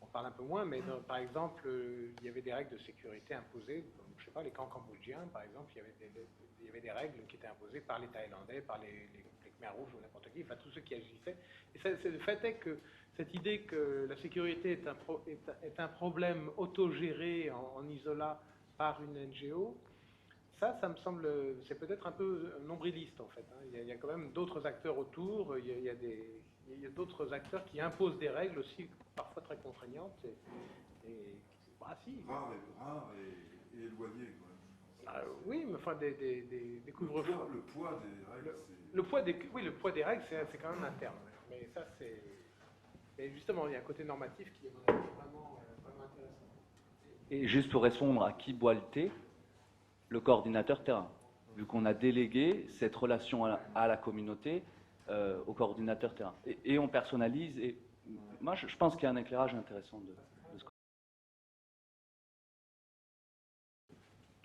on parle un peu moins, mais par exemple, il y avait des règles de sécurité imposées, comme, je ne sais pas, les camps cambodgiens, par exemple, il y avait des règles qui étaient imposées par les Thaïlandais, par les Khmers rouges ou n'importe qui, enfin tous ceux qui agissaient. Et le fait est que cette idée que la sécurité est un problème autogéré en isolat par une NGO, ça me semble, c'est peut-être un peu nombriliste en fait. Il y a quand même d'autres acteurs autour, il y a d'autres acteurs qui imposent des règles aussi, parfois très contraignantes. Rares et éloignées. Oui, mais enfin des couvre-feux. Le poids des règles. Le poids des règles, c'est quand même un terme. Mais ça, c'est. Et justement, il y a un côté normatif qui est vraiment intéressant. Et juste pour répondre à qui boit le thé, le coordinateur terrain, vu qu'on a délégué cette relation à la communauté au coordinateur terrain. Et on personnalise, et moi je pense qu'il y a un éclairage intéressant de ce côté.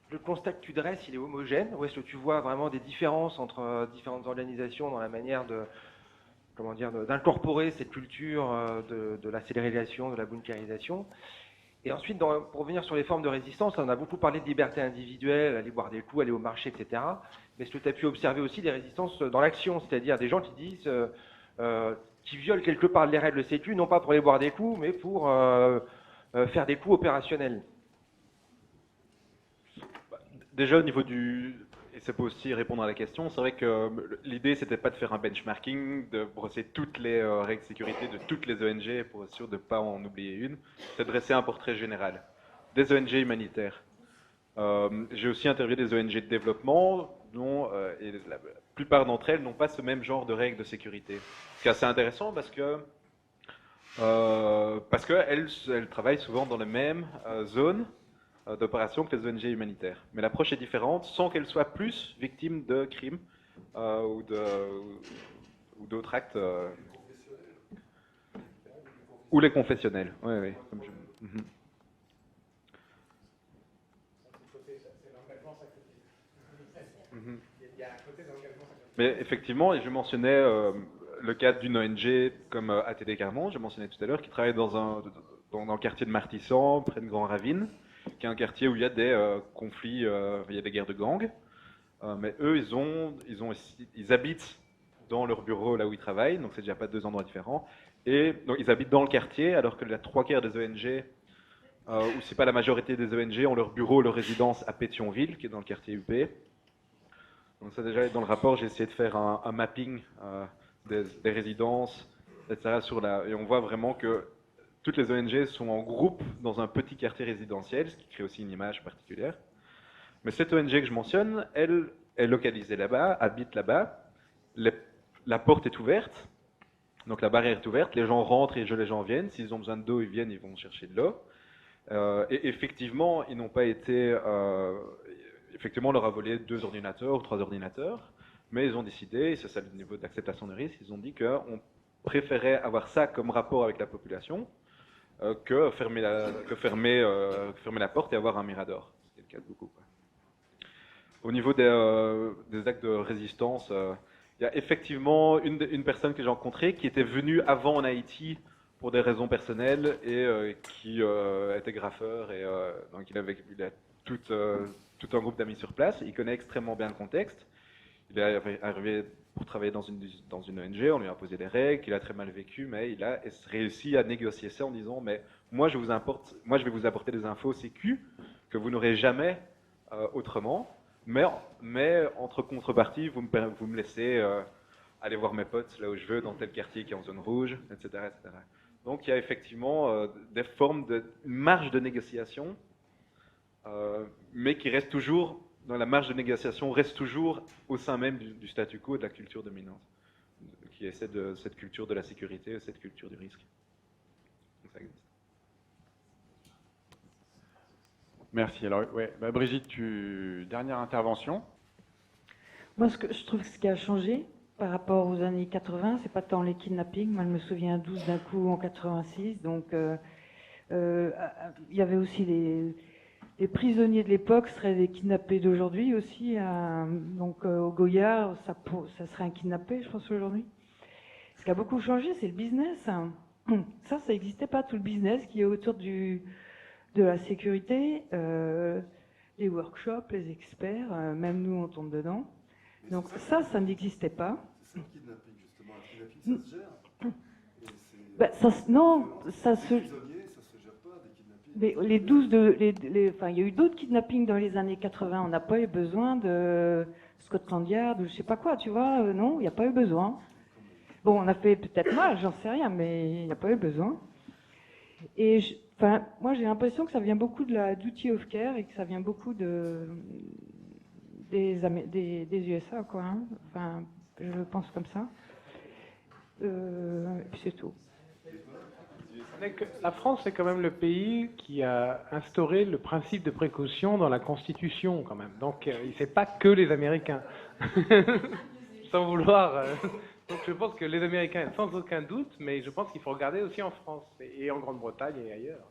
Le constat que tu dresses, il est homogène, ou est-ce que tu vois vraiment des différences entre différentes organisations dans la manière d'incorporer cette culture de la célérisation, de la bunkérisation? Et ensuite, pour revenir sur les formes de résistance, on a beaucoup parlé de liberté individuelle, aller boire des coups, aller au marché, etc. Mais est-ce que tu as pu observer aussi des résistances dans l'action, c'est-à-dire des gens qui disent, qui violent quelque part les règles sécu, non pas pour aller boire des coups, mais pour faire des coups opérationnels? Déjà au niveau et ça peut aussi répondre à la question, c'est vrai que l'idée c'était pas de faire un benchmarking, de brosser toutes les règles de sécurité de toutes les ONG pour être sûr de ne pas en oublier une, c'est de dresser un portrait général des ONG humanitaires. J'ai aussi interviewé des ONG de développement dont et la plupart d'entre elles n'ont pas ce même genre de règles de sécurité. C'est assez intéressant parce que elles travaillent souvent dans les mêmes zones d'opération que les ONG humanitaires. Mais l'approche est différente sans qu'elles soient plus victimes de crimes ou d'autres actes. Ou les confessionnels. Oui, oui. Mais effectivement, et je mentionnais le cas d'une ONG comme ATD Carmont, je mentionnais tout à l'heure, qui travaille dans le quartier de Martissan, près de Grand Ravine, qui est un quartier où il y a des conflits, il y a des guerres de gangs. Mais eux, ils habitent dans leur bureau là où ils travaillent, donc c'est déjà pas 2 endroits différents. Et donc ils habitent dans le quartier, alors que la 3/4 des ONG où c'est pas la majorité des ONG ont leur bureau, leur résidence à Pétionville, qui est dans le quartier UP. Donc ça déjà, dans le rapport, j'ai essayé de faire un mapping des résidences, etc. Et on voit vraiment que toutes les ONG sont en groupe dans un petit quartier résidentiel, ce qui crée aussi une image particulière. Mais cette ONG que je mentionne, elle est localisée là-bas, habite là-bas, la porte est ouverte, donc la barrière est ouverte, les gens rentrent et les gens viennent, s'ils ont besoin d'eau, ils viennent, ils vont chercher de l'eau. Et effectivement, ils n'ont pas été... effectivement, on leur a volé 2 ordinateurs ou 3 ordinateurs, mais ils ont décidé, et c'est ça le niveau d'acceptation de risque, ils ont dit qu'on préférait avoir ça comme rapport avec la population que fermer la porte et avoir un mirador. C'est le cas de beaucoup. Au niveau des actes de résistance, il y a effectivement une personne que j'ai rencontrée qui était venue avant en Haïti pour des raisons personnelles et qui était graffeur. Et donc il a tout un groupe d'amis sur place. Il connaît extrêmement bien le contexte. Il est arrivé pour travailler dans une ONG, on lui a posé des règles, il a très mal vécu, mais il a réussi à négocier ça en disant mais moi je vais vous apporter des infos sécu que vous n'aurez jamais autrement, mais entre contrepartie, vous me laissez aller voir mes potes là où je veux, dans tel quartier qui est en zone rouge, etc. etc. Donc il y a effectivement des formes de marge de négociation, mais qui restent toujours... dans la marge de négociation reste toujours au sein même du statu quo, de la culture dominante, qui est cette culture de la sécurité, cette culture du risque. Donc ça existe. Merci. Alors, Brigitte, dernière intervention. Moi, je trouve que ce qui a changé par rapport aux années 80, c'est pas tant les kidnappings. Moi, je me souviens 12 d'un coup en 86. Donc, il y avait aussi les prisonniers de l'époque seraient des kidnappés d'aujourd'hui aussi. Donc au Goya, ça serait un kidnappé, je pense, aujourd'hui. Ce qui a beaucoup changé, c'est le business. Ça n'existait pas, tout le business qui est autour de la sécurité, les workshops, les experts, même nous, on tombe dedans. Donc ça n'existait pas. C'est le kidnapping, justement. Le kidnapping, ça se gère. Non, ça se... Mais il y a eu d'autres kidnappings dans les années 80. On n'a pas eu besoin de Scotland Yard ou je sais pas quoi, tu vois. Non, il n'y a pas eu besoin. Bon, on a fait peut-être mal, j'en sais rien, mais il n'y a pas eu besoin. Et moi, j'ai l'impression que ça vient beaucoup de la duty of care et que ça vient beaucoup des USA, quoi. Hein. Enfin, je le pense comme ça. Et puis c'est tout. La France, c'est quand même le pays qui a instauré le principe de précaution dans la Constitution, quand même. Donc, c'est pas que les Américains. Sans vouloir... Donc, je pense que les Américains, sans aucun doute, mais je pense qu'il faut regarder aussi en France et en Grande-Bretagne et ailleurs.